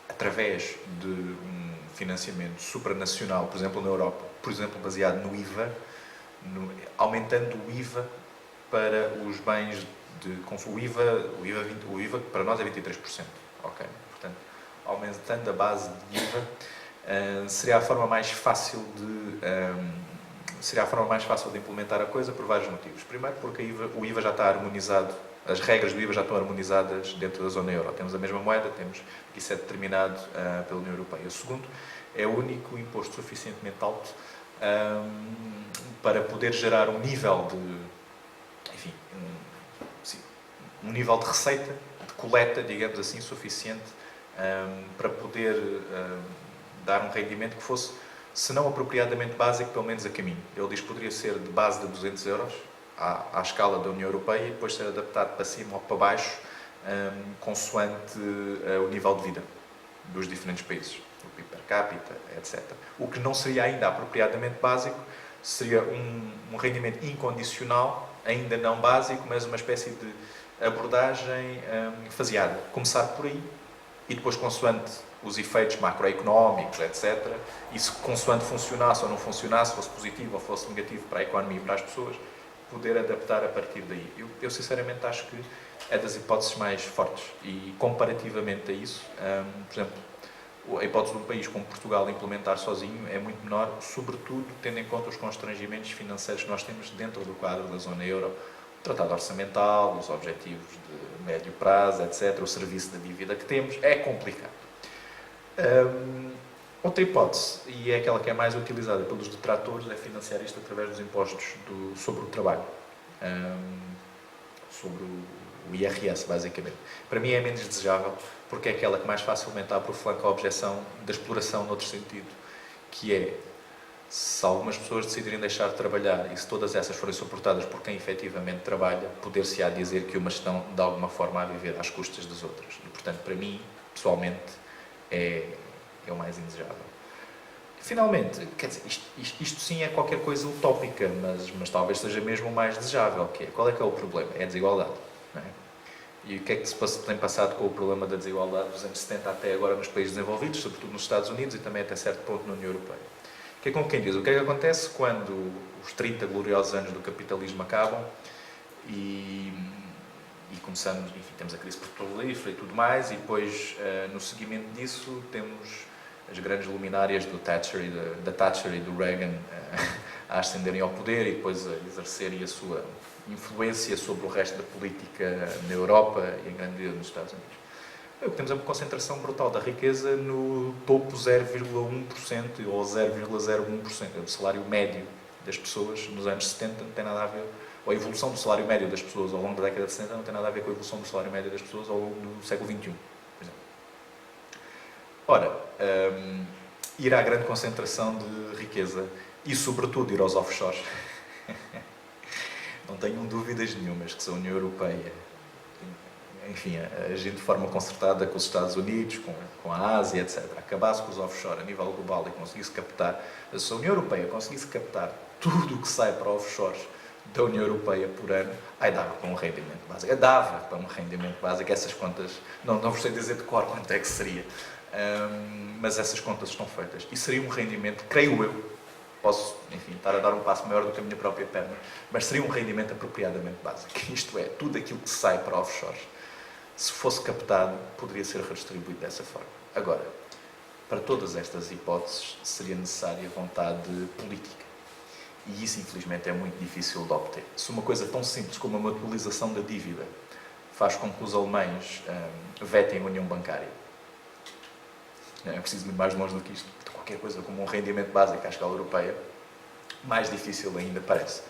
através de um financiamento supranacional, por exemplo, na Europa, por exemplo, baseado no IVA, aumentando o IVA para os bens de consumo. O IVA para nós é 23%, ok? Portanto, aumentando a base de IVA, seria a forma mais fácil de implementar a coisa por vários motivos. Primeiro, porque o IVA já está harmonizado, as regras do IVA já estão harmonizadas dentro da zona euro. Temos a mesma moeda, isso é determinado pela União Europeia. O segundo, é o único imposto suficientemente alto para poder gerar um nível um nível de receita, de coleta, digamos assim, suficiente para poder dar um rendimento que fosse, se não apropriadamente básico, pelo menos a caminho. Ele diz que poderia ser de base de 200 euros à escala da União Europeia e depois ser adaptado para cima ou para baixo consoante o nível de vida dos diferentes países, o PIB per capita, etc. O que não seria ainda apropriadamente básico seria um rendimento incondicional, ainda não básico, mas uma espécie de abordagem faseada. Começar por aí e depois, consoante os efeitos macroeconómicos, etc., e se consoante funcionasse ou não funcionasse, fosse positivo ou fosse negativo para a economia e para as pessoas, poder adaptar a partir daí. Eu sinceramente acho que é das hipóteses mais fortes e, comparativamente a isso, por exemplo, a hipótese de um país como Portugal implementar sozinho é muito menor, sobretudo tendo em conta os constrangimentos financeiros que nós temos dentro do quadro da zona euro, o tratado orçamental, os objetivos de médio prazo, etc., o serviço da dívida que temos, é complicado. Outra hipótese, e é aquela que é mais utilizada pelos detratores, é financiar isto através dos impostos sobre o trabalho, sobre o IRS, basicamente. Para mim é menos desejável, porque é aquela que mais facilmente abre o flanco à objeção da exploração noutro sentido, que é, se algumas pessoas decidirem deixar de trabalhar e se todas essas forem suportadas por quem efetivamente trabalha, poder-se-á dizer que umas estão, de alguma forma, a viver às custas das outras. E, portanto, para mim, pessoalmente, é o mais indesejável. Finalmente, quer dizer, isto sim é qualquer coisa utópica, mas talvez seja mesmo o mais desejável, que é, qual é que é o problema? É a desigualdade, não é? E o que é que se tem passado com o problema da desigualdade dos anos 70 até agora nos países desenvolvidos, sobretudo nos Estados Unidos e também até certo ponto na União Europeia? Que é como quem diz, o que é que acontece quando os 30 gloriosos anos do capitalismo acabam e começamos, enfim, temos a crise petrolífera e tudo mais, e depois, no seguimento disso, temos as grandes luminárias da Thatcher e do Reagan a ascenderem ao poder e depois a exercerem a sua influência sobre o resto da política na Europa e em grande medida nos Estados Unidos. O que temos é uma concentração brutal da riqueza no topo 0,1% ou 0,01%. O salário médio das pessoas nos anos 70 não tem nada a ver, ou a evolução do salário médio das pessoas ao longo da década de 70 não tem nada a ver com a evolução do salário médio das pessoas ao longo do século XXI, por exemplo. Ora, ir à grande concentração de riqueza e, sobretudo, ir aos offshores, não tenho dúvidas nenhumas que se a União Europeia, enfim, agindo de forma concertada com os Estados Unidos, com a Ásia, etc., acabasse com os offshore a nível global e conseguisse captar, se a União Europeia conseguisse captar tudo o que sai para offshores da União Europeia por ano, aí dava para um rendimento básico. Dava para um rendimento básico. Essas contas, não vos sei dizer de cor quanto é que seria. mas essas contas estão feitas. E seria um rendimento, creio eu, posso, enfim, estar a dar um passo maior do que a minha própria perna, mas seria um rendimento apropriadamente básico. Isto é, tudo aquilo que sai para offshores, se fosse captado, poderia ser redistribuído dessa forma. Agora, para todas estas hipóteses, seria necessária vontade política. E isso, infelizmente, é muito difícil de obter. Se uma coisa tão simples como a mutualização da dívida faz com que os alemães vetem a união bancária, não é preciso ir mais longe do que isto. Qualquer coisa como um rendimento básico à escala europeia, mais difícil ainda parece.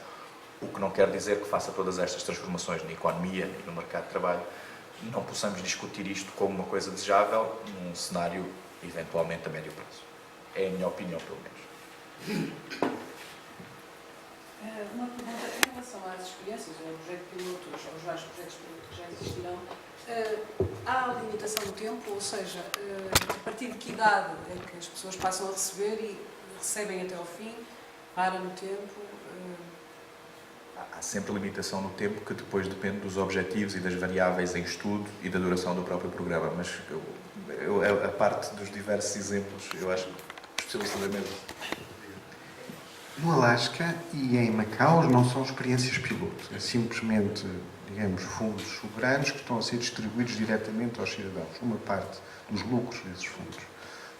O que não quer dizer que faça todas estas transformações na economia e no mercado de trabalho, não possamos discutir isto como uma coisa desejável num cenário, eventualmente, a médio prazo. É a minha opinião, pelo menos. Uma pergunta em relação às experiências, ao projeto piloto, aos vários projetos piloto que já existirão. Há limitação do tempo, ou seja, a partir de que idade é que as pessoas passam a receber e recebem até ao fim, para no tempo? Há sempre limitação no tempo, que depois depende dos objetivos e das variáveis em estudo e da duração do próprio programa, mas a parte dos diversos exemplos, eu acho que especialista da mesma. No Alasca e em Macau não são experiências piloto, é simplesmente, digamos, fundos soberanos que estão a ser distribuídos diretamente aos cidadãos, uma parte dos lucros desses fundos.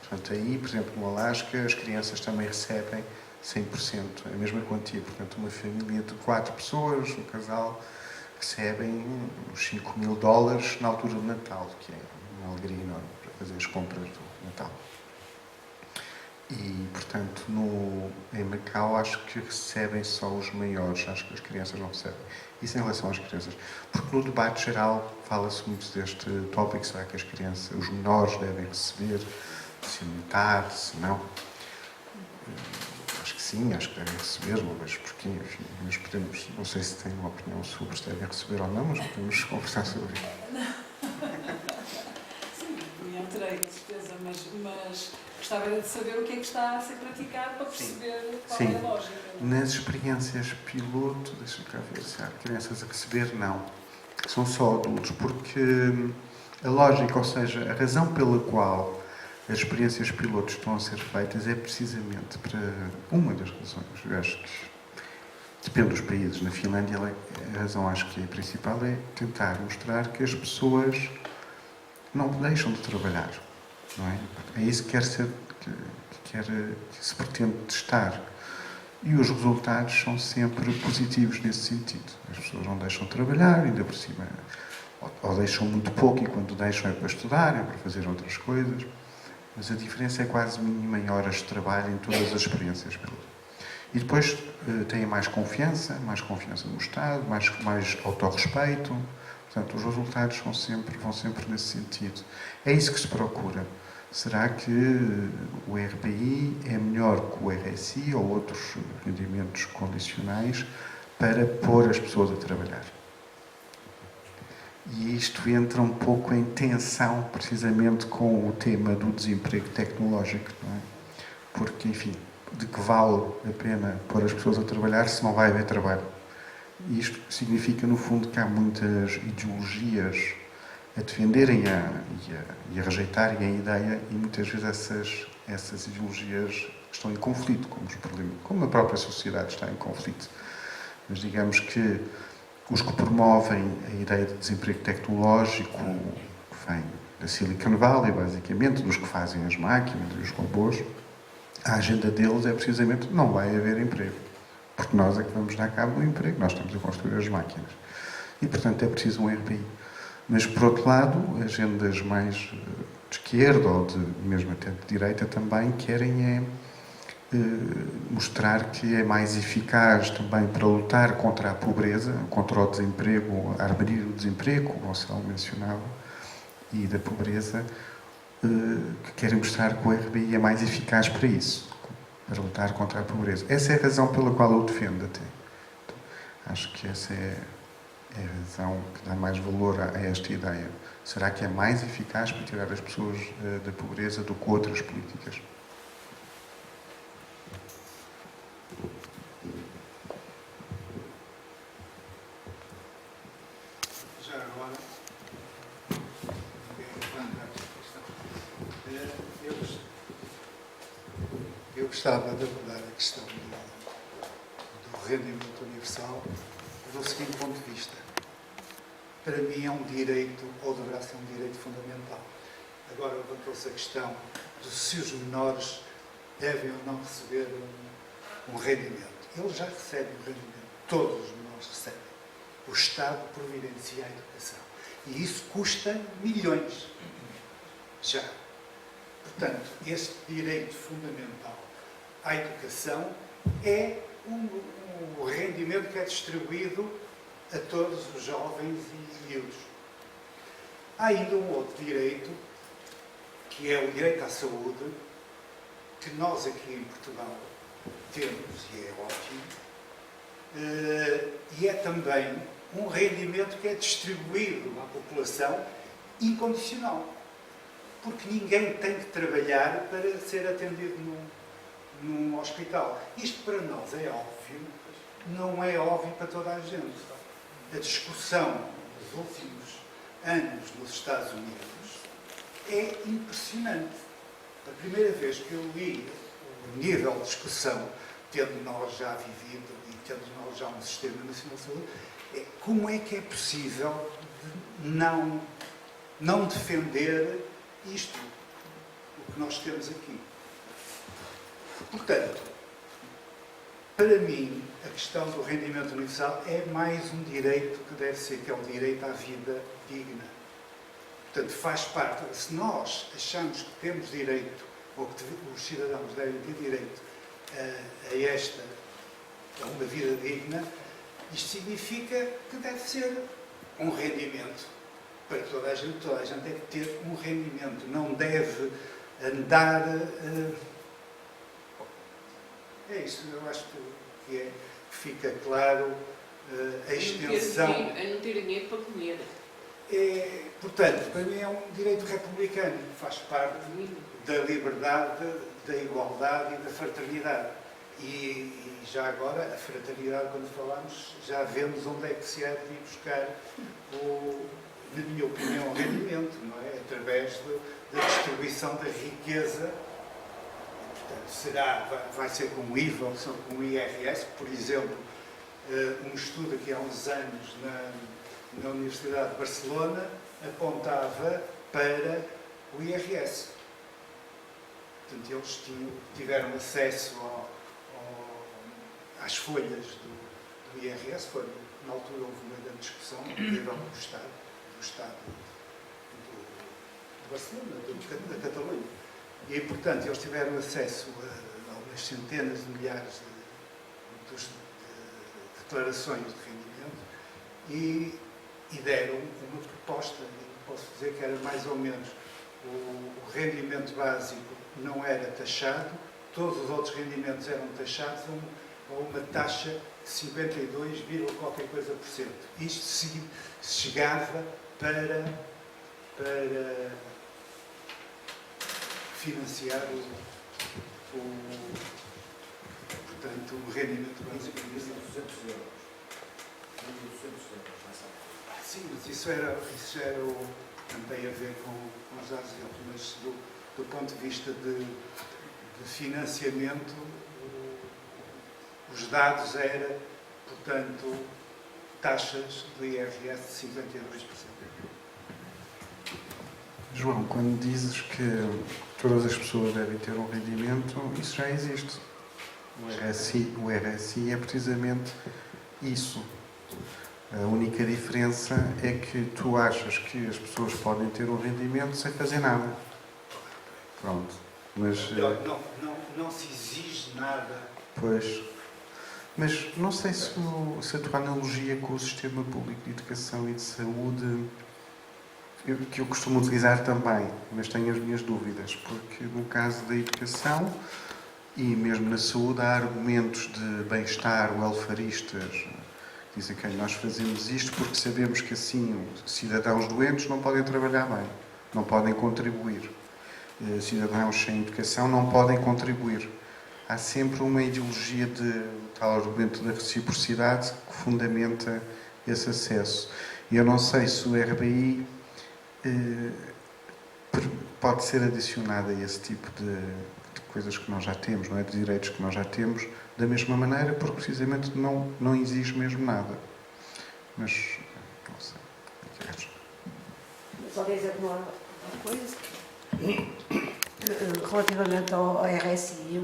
Portanto, aí, por exemplo, no Alasca, as crianças também recebem 100%, a mesma quantia. Portanto, uma família de 4 pessoas, um casal, recebem uns $5.000 na altura do Natal, que é uma alegria enorme para fazer as compras do Natal. E, portanto, em Macau, acho que recebem só os maiores, acho que as crianças não recebem. Isso em relação às crianças. Porque no debate geral fala-se muito deste tópico, será que as crianças, os menores devem receber, se metade, se não. Acho que sim, acho que devem receber, não vejo porquê, enfim, mas podemos, não sei se tem uma opinião sobre se devem receber ou não, mas podemos conversar sobre isso. Sim, opinião terei, com certeza, mas gostava de saber o que é que está a ser praticado para perceber qual é a lógica. Nas experiências piloto, deixa-me cá ver se há crianças a receber, não. São só adultos, porque a lógica, ou seja, a razão pela qual as experiências pilotos estão a ser feitas é precisamente para uma das razões. Eu acho que depende dos países. Na Finlândia, a razão, acho que a principal é tentar mostrar que as pessoas não deixam de trabalhar. Não é? É isso que se pretende testar. E os resultados são sempre positivos nesse sentido. As pessoas não deixam de trabalhar, ainda por cima, ou deixam muito pouco, e quando deixam é para estudar, é para fazer outras coisas. Mas a diferença é quase mínima em horas de trabalho em todas as experiências. E depois têm mais confiança no Estado, mais autorrespeito. Portanto, os resultados vão sempre nesse sentido. É isso que se procura. Será que o RBI é melhor que o RSI ou outros rendimentos condicionais para pôr as pessoas a trabalhar? E isto entra um pouco em tensão, precisamente, com o tema do desemprego tecnológico, não é? Porque, enfim, de que vale a pena pôr as pessoas a trabalhar se não vai haver trabalho? E isto significa, no fundo, que há muitas ideologias a defenderem e a rejeitarem a ideia, e muitas vezes essas ideologias estão em conflito, como a própria sociedade está em conflito. Mas digamos que os que promovem a ideia de desemprego tecnológico, que vem da Silicon Valley, basicamente, dos que fazem as máquinas e os robôs, a agenda deles é precisamente não vai haver emprego, porque nós é que vamos dar cabo do emprego, nós estamos a construir as máquinas. E, portanto, é preciso um RBI. Mas, por outro lado, agendas mais de esquerda ou mesmo até de direita também querem mostrar que é mais eficaz também para lutar contra a pobreza, contra o desemprego, armarir o desemprego, como o Gonçalo mencionava, e da pobreza, que querem mostrar que o RBI é mais eficaz para isso, para lutar contra a pobreza. Essa é a razão pela qual eu defendo até. Então, acho que essa é a razão que dá mais valor a esta ideia. Será que é mais eficaz para tirar as pessoas da pobreza do que outras políticas? Já agora, eu gostava de abordar a questão do rendimento universal do seguinte ponto de vista. Para mim é um direito, ou deverá ser um direito fundamental. Agora levantou-se a questão de se os menores devem ou não receber um rendimento. Eles já recebem um rendimento, todos os menores recebem. O Estado providencia a educação. E isso custa milhões. Já. Portanto, este direito fundamental à educação é um rendimento que é distribuído a todos os jovens e miúdos. Há ainda um outro direito, que é o direito à saúde, que nós aqui em Portugal temos, e é ótimo, e é também um rendimento que é distribuído à população incondicional. Porque ninguém tem que trabalhar para ser atendido num hospital. Isto para nós é óbvio, não é óbvio para toda a gente. A discussão dos últimos anos nos Estados Unidos é impressionante. A primeira vez que eu li o nível de discussão, tendo nós já vivido e tendo nós já um Sistema Nacional de Saúde, é como é que é possível não defender isto, o que nós temos aqui. Portanto, para mim, a questão do rendimento universal é mais um direito que deve ser, que é o direito à vida digna. Portanto, faz parte. Se nós achamos que temos direito, ou que os cidadãos devem ter direito a uma vida digna, isto significa que deve ser um rendimento para toda a gente deve ter um rendimento, não deve andar... É isso, eu acho que fica claro a extensão... Não ter dinheiro para comer. Portanto, para mim é um direito republicano, faz parte da liberdade, da igualdade e da fraternidade. E já agora, a fraternidade, quando falamos, já vemos onde é que se há de ir buscar na minha opinião, o rendimento, não é? Através da distribuição da riqueza. Portanto, vai ser com o IVA ou com o IRS, por exemplo, um estudo aqui há uns anos na Universidade de Barcelona apontava para o IRS. Portanto, eles tiveram acesso às folhas do IRS, na altura houve uma grande discussão a nível do Estado de Barcelona, da Catalunha. E, portanto, eles tiveram acesso a algumas centenas de milhares de declarações de rendimento e deram uma proposta, posso dizer que era mais ou menos o rendimento básico não era taxado, todos os outros rendimentos eram taxados a uma taxa de 52, qualquer coisa por cento. Isto chegava para financiar portanto, o rendimento básico. 200 euros. 200 euros, sim, mas isso tem a ver com os dados deles, mas do ponto de vista de financiamento, os dados eram, portanto, taxas do IRS de 52%. João, quando dizes que todas as pessoas devem ter um rendimento, isso já existe. O RSI é precisamente isso. A única diferença é que tu achas que as pessoas podem ter um rendimento sem fazer nada. Pronto. Mas, não se exige nada. Pois. Mas não sei se a tua analogia com o sistema público de educação e de saúde, que eu costumo utilizar também, mas tenho as minhas dúvidas, porque no caso da educação e mesmo na saúde há argumentos de bem-estar, welfaristas, dizem que nós fazemos isto porque sabemos que assim cidadãos doentes não podem trabalhar bem, não podem contribuir. Cidadãos sem educação não podem contribuir. Há sempre uma ideologia de tal argumento da reciprocidade que fundamenta esse acesso. E eu não sei se o RBI pode ser adicionado a esse tipo de coisas que nós já temos, não é? De direitos que nós já temos, da mesma maneira, porque precisamente não exige mesmo nada. Mas, não sei. Só dizer uma coisa. Relativamente ao RSI,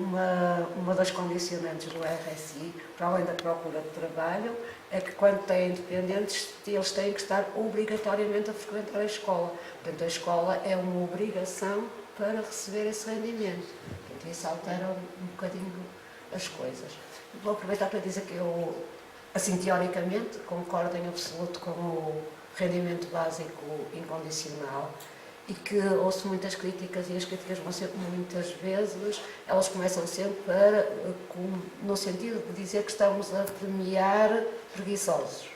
uma das condicionantes do RSI, para além da procura de trabalho, é que quando têm dependentes, eles têm que estar obrigatoriamente a frequentar a escola. Portanto, a escola é uma obrigação para receber esse rendimento. Portanto, isso altera um bocadinho as coisas. Vou aproveitar para dizer que eu, assim, teoricamente, concordo em absoluto com o rendimento básico incondicional, e que ouço muitas críticas, e as críticas vão sempre, muitas vezes, elas começam sempre no sentido de dizer que estamos a premiar preguiçosos.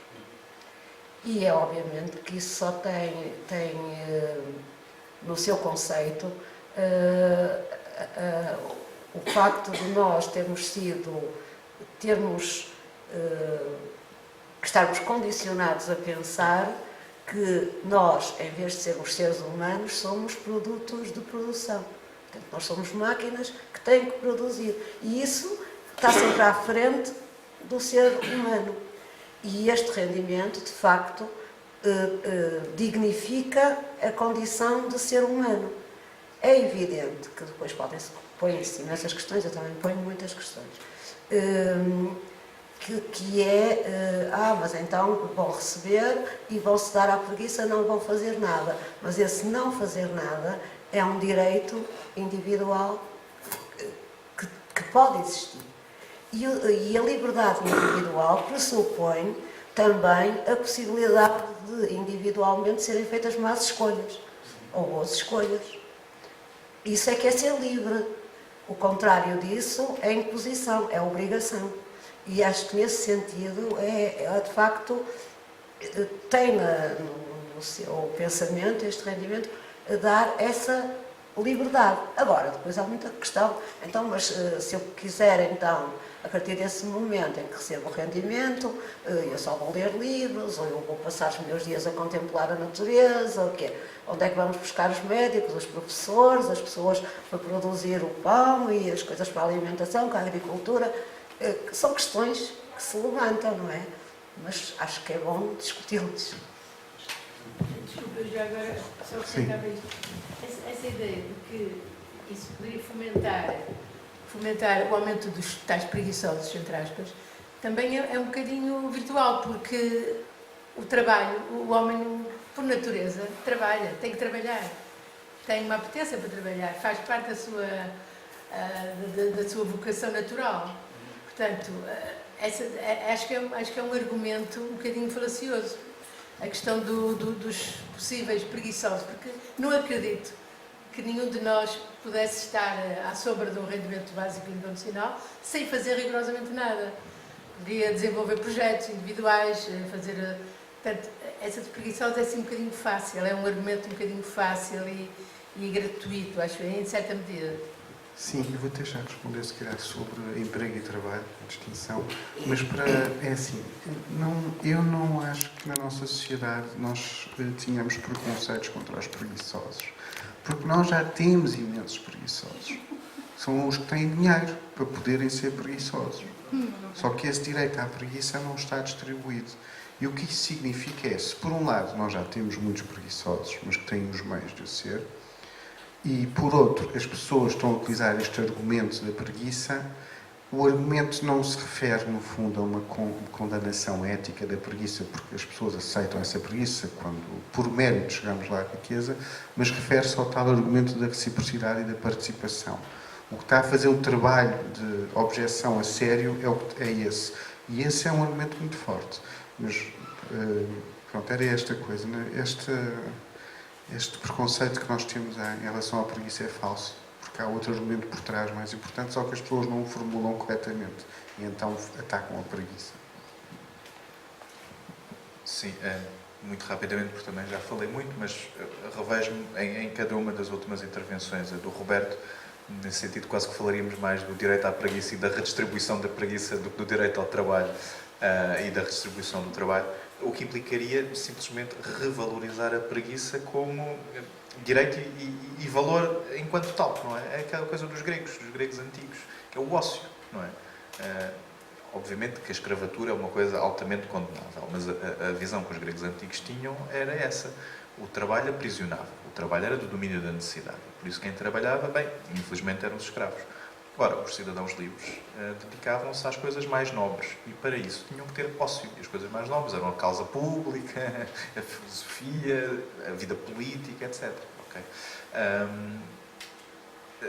E é obviamente que isso só tem no seu conceito o facto de nós estarmos condicionados a pensar que nós, em vez de sermos seres humanos, somos produtos de produção. Portanto, nós somos máquinas que têm que produzir. E isso está sempre à frente do ser humano. E este rendimento, de facto, dignifica a condição de ser humano. É evidente que depois põem-se imensas questões, eu também ponho muitas questões, mas então vão receber e vão-se dar à preguiça, não vão fazer nada. Mas esse não fazer nada é um direito individual que pode existir. E a liberdade individual pressupõe também a possibilidade de individualmente serem feitas más escolhas, ou boas escolhas. Isso é que é ser livre. O contrário disso é imposição, é obrigação. E acho que nesse sentido, de facto, tem no seu pensamento, este rendimento, a dar essa liberdade. Agora, depois há muita questão. Então, mas se eu quiser, então, a partir desse momento em que recebo o rendimento, eu só vou ler livros, ou eu vou passar os meus dias a contemplar a natureza, o quê? Onde é que vamos buscar os médicos, os professores, as pessoas para produzir o pão e as coisas para a alimentação, para a agricultura? São questões que se levantam, não é? Mas acho que é bom discuti-las. Desculpa, já agora só acrescentava isto. Essa ideia de que isso poderia fomentar o aumento dos tais preguiçosos, entre aspas, também é um bocadinho virtual, porque o trabalho, o homem, por natureza, trabalha, tem que trabalhar, tem uma apetência para trabalhar, faz parte da sua vocação natural. Portanto, acho que é um argumento um bocadinho falacioso, a questão dos possíveis preguiçosos, porque não acredito que nenhum de nós pudesse estar à sombra de um rendimento básico incondicional sem fazer rigorosamente nada. Podia desenvolver projetos individuais, fazer... Portanto, essa de preguiçosos é assim um bocadinho fácil, é um argumento um bocadinho fácil e gratuito, acho, em certa medida. Sim, eu vou deixar responder, se calhar, sobre emprego e trabalho, a distinção, mas é assim, eu não acho que na nossa sociedade nós tenhamos preconceitos contra os preguiçosos, porque nós já temos imensos preguiçosos. São os que têm dinheiro para poderem ser preguiçosos. Só que esse direito à preguiça não está distribuído. E o que isso significa é, se por um lado nós já temos muitos preguiçosos, mas que têm os meios de o ser, e por outro as pessoas estão a utilizar este argumento da preguiça, o argumento não se refere no fundo a uma condenação ética da preguiça, porque as pessoas aceitam essa preguiça quando por mérito chegamos lá à riqueza, mas refere-se ao tal argumento da reciprocidade e da participação. O que está a fazer o trabalho de objeção a sério é esse. E esse é um argumento muito forte. Mas, pronto, era esta coisa, né? Este preconceito que nós temos em relação à preguiça é falso, porque há outro argumento por trás mais importante, só que as pessoas não o formulam corretamente e então atacam a preguiça. Sim, muito rapidamente, porque também já falei muito, mas revejo-me em cada uma das últimas intervenções, a do Roberto, nesse sentido quase que falaríamos mais do direito à preguiça e da redistribuição da preguiça do direito ao trabalho e da redistribuição do trabalho. o que implicaria simplesmente revalorizar a preguiça como direito e valor enquanto tal, não é? É aquela coisa dos gregos antigos, que é o ócio, não é? Obviamente que a escravatura é uma coisa altamente condenável, mas a visão que os gregos antigos tinham era essa. O trabalho aprisionava, o trabalho era do domínio da necessidade. Por isso quem trabalhava, bem, infelizmente eram os escravos. Ora, os cidadãos livres dedicavam-se às coisas mais nobres e para isso tinham que ter ócio. E as coisas mais nobres eram a causa pública, a filosofia, a vida política, etc. Okay?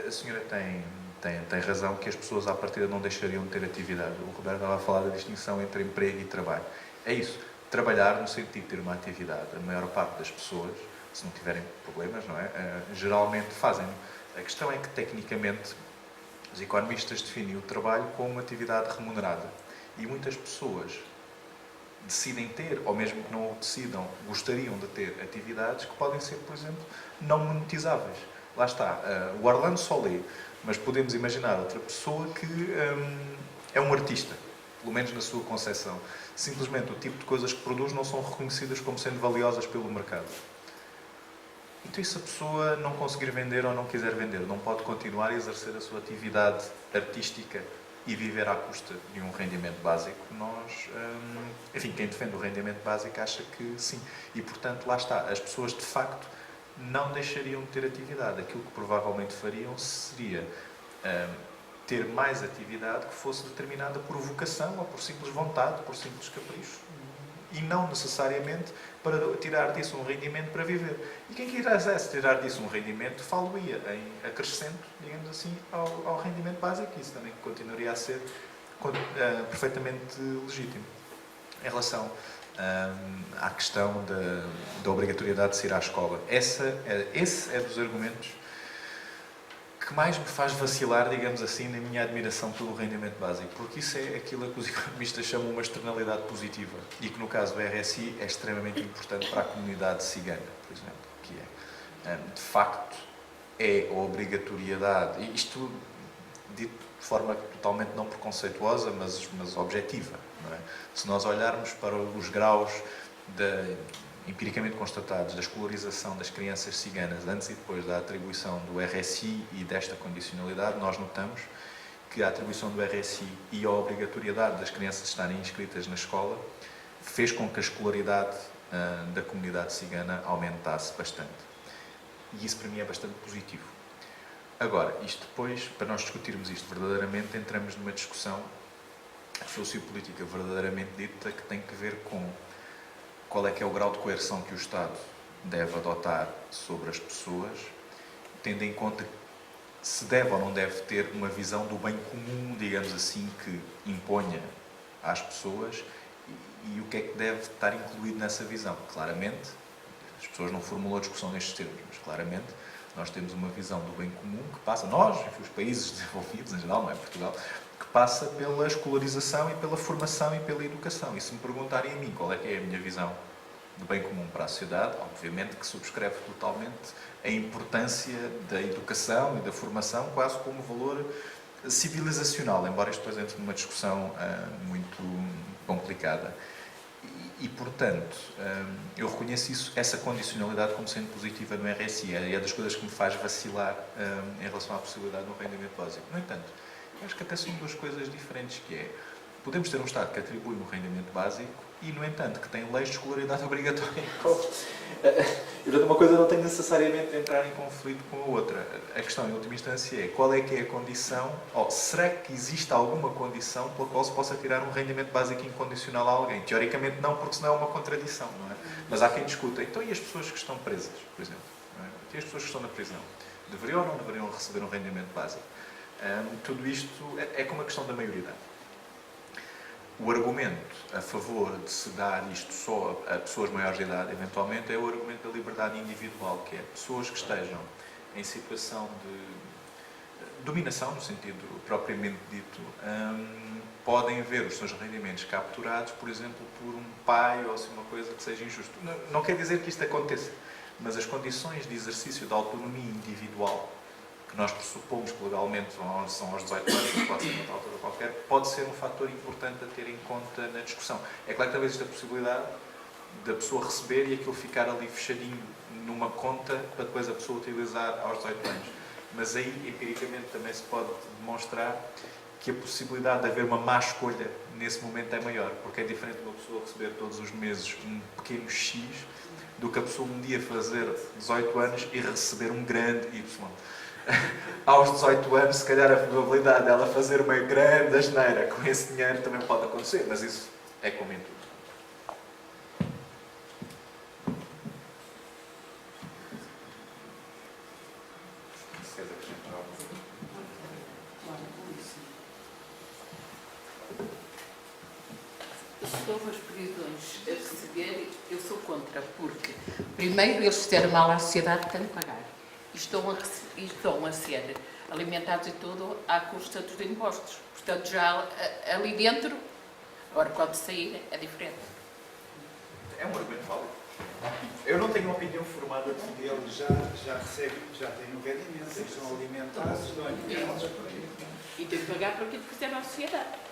A senhora tem razão que as pessoas à partida não deixariam de ter atividade. O Roberto estava a falar da distinção entre emprego e trabalho. É isso. Trabalhar no sentido de ter uma atividade. A maior parte das pessoas, se não tiverem problemas, não é? Geralmente fazem. A questão é que, tecnicamente, os economistas definem o trabalho como uma atividade remunerada. E muitas pessoas decidem ter, ou mesmo que não o decidam, gostariam de ter atividades que podem ser, por exemplo, não monetizáveis. Lá está, o Orlando só lê, mas podemos imaginar outra pessoa que é um artista, pelo menos na sua concepção. Simplesmente o tipo de coisas que produz não são reconhecidas como sendo valiosas pelo mercado. Então, e se a pessoa não conseguir vender ou não quiser vender, não pode continuar a exercer a sua atividade artística e viver à custa de um rendimento básico? Enfim, quem defende o rendimento básico acha que sim. E, portanto, lá está, as pessoas de facto não deixariam de ter atividade. Aquilo que provavelmente fariam seria ter mais atividade que fosse determinada por vocação ou por simples vontade, por simples capricho. E não necessariamente para tirar disso um rendimento para viver. E quem quisesse tirar disso um rendimento, falo-ia em acrescento, digamos assim, ao rendimento básico. Isso também continuaria a ser perfeitamente legítimo. Em relação à questão da obrigatoriedade de se ir à escola, esse é dos argumentos que mais me faz vacilar, digamos assim, na minha admiração pelo rendimento básico, porque isso é aquilo que os economistas chamam uma externalidade positiva e que no caso do RSI é extremamente importante para a comunidade cigana, por exemplo, que de facto é a obrigatoriedade, e isto dito de forma totalmente não preconceituosa, mas objetiva, não é? Se nós olharmos para os graus empiricamente constatados da escolarização das crianças ciganas antes e depois da atribuição do RSI e desta condicionalidade, nós notamos que a atribuição do RSI e a obrigatoriedade das crianças estarem inscritas na escola fez com que a escolaridade da comunidade cigana aumentasse bastante. E isso para mim é bastante positivo. Agora, isto depois, para nós discutirmos isto verdadeiramente, entramos numa discussão sociopolítica verdadeiramente dita que tem que ver com qual é que é o grau de coerção que o Estado deve adotar sobre as pessoas, tendo em conta se deve ou não deve ter uma visão do bem comum, digamos assim, que imponha às pessoas e o que é que deve estar incluído nessa visão. Claramente, as pessoas não formulam a discussão nestes termos, mas claramente nós temos uma visão do bem comum que passa, nós, enfim, os países desenvolvidos em geral, não é Portugal, que passa pela escolarização e pela formação e pela educação. E se me perguntarem a mim qual é que é a minha visão do bem comum para a sociedade, obviamente que subscreve totalmente a importância da educação e da formação quase como valor civilizacional, embora isto depois entre numa discussão muito complicada. E, portanto, eu reconheço essa condicionalidade como sendo positiva no RSI. É das coisas que me faz vacilar em relação à possibilidade de um rendimento básico. No entanto, eu acho que até são duas coisas diferentes, que é, podemos ter um Estado que atribui um rendimento básico e, no entanto, que tem leis de escolaridade obrigatória. E uma coisa não tem necessariamente de entrar em conflito com a outra. A questão, em última instância, é qual é que é a condição, ou será que existe alguma condição pela qual se possa tirar um rendimento básico incondicional a alguém? Teoricamente não, porque senão é uma contradição, não é? Mas há quem discuta. Então, e as pessoas que estão presas, por exemplo? Não é? E as pessoas que estão na prisão? Deveriam ou não deveriam receber um rendimento básico? Tudo isto é como a questão da maioridade. O argumento a favor de se dar isto só a pessoas maiores de idade, eventualmente, é o argumento da liberdade individual, que é pessoas que estejam em situação de dominação, no sentido propriamente dito, podem ver os seus rendimentos capturados, por exemplo, por um pai ou assim, uma coisa que seja injusto. Não quer dizer que isto aconteça, mas as condições de exercício da autonomia individual que nós pressupomos que legalmente são aos 18 anos, pode ser noutra altura qualquer, pode ser um fator importante a ter em conta na discussão. É claro que talvez existe a possibilidade da pessoa receber e aquilo ficar ali fechadinho numa conta para depois a pessoa utilizar aos 18 anos. Mas aí, empiricamente, também se pode demonstrar que a possibilidade de haver uma má escolha nesse momento é maior, porque é diferente de uma pessoa receber todos os meses um pequeno X do que a pessoa um dia fazer 18 anos e receber um grande Y. Aos 18 anos, se calhar a probabilidade dela fazer uma grande asneira com esse dinheiro também pode acontecer, mas isso é como em tudo. Se queres acrescentar algo. Sobre as prisões a receber, eu sou contra, porque primeiro eles fizeram mal à sociedade que têm de pagar. E estão a ser alimentados e tudo à custa dos impostos. Portanto, já ali dentro, agora quando sair, é diferente. É um argumento válido. Eu não tenho uma opinião formada de Eles já recebem, já têm um rendimento, eles são alimentados, não é? E têm de pagar por aquilo que fizeram à sociedade.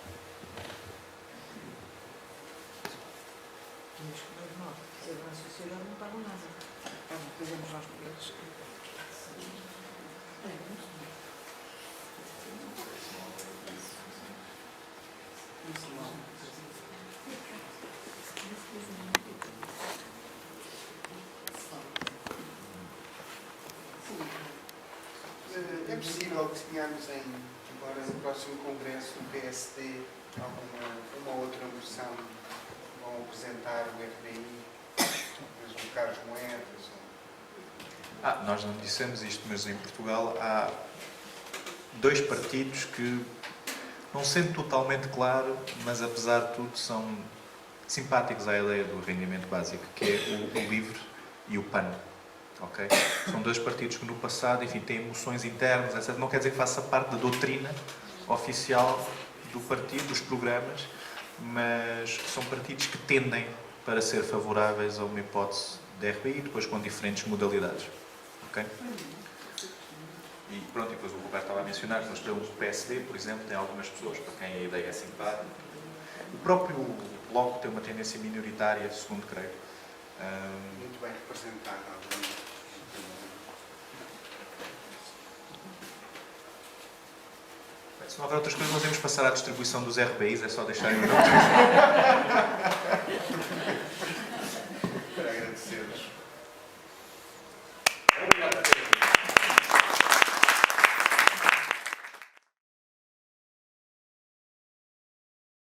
A sociedade não pagam nada. Fazemos nós por eles. É possível que tenhamos agora no próximo Congresso do PSD uma outra moção que vão apresentar o FBI, mesmo o Carlos Moedas. Nós não dissemos isto, mas em Portugal há dois partidos que, não sendo totalmente claro, mas apesar de tudo são simpáticos à ideia do rendimento básico, que é o LIVRE e o PAN. Okay? São dois partidos que no passado, enfim, têm emoções internas, etc. Não quer dizer que faça parte da doutrina oficial do partido, dos programas, mas são partidos que tendem para ser favoráveis a uma hipótese de RBI, depois com diferentes modalidades. Okay? E pronto, e depois o Roberto estava a mencionar que nós temos o PSD, por exemplo, tem algumas pessoas para quem a ideia é simpática. O próprio Bloco tem uma tendência minoritária, segundo creio. Muito bem representado. Bem, se não houver outras coisas, nós vamos passar à distribuição dos RBIs, é só deixarem o nome.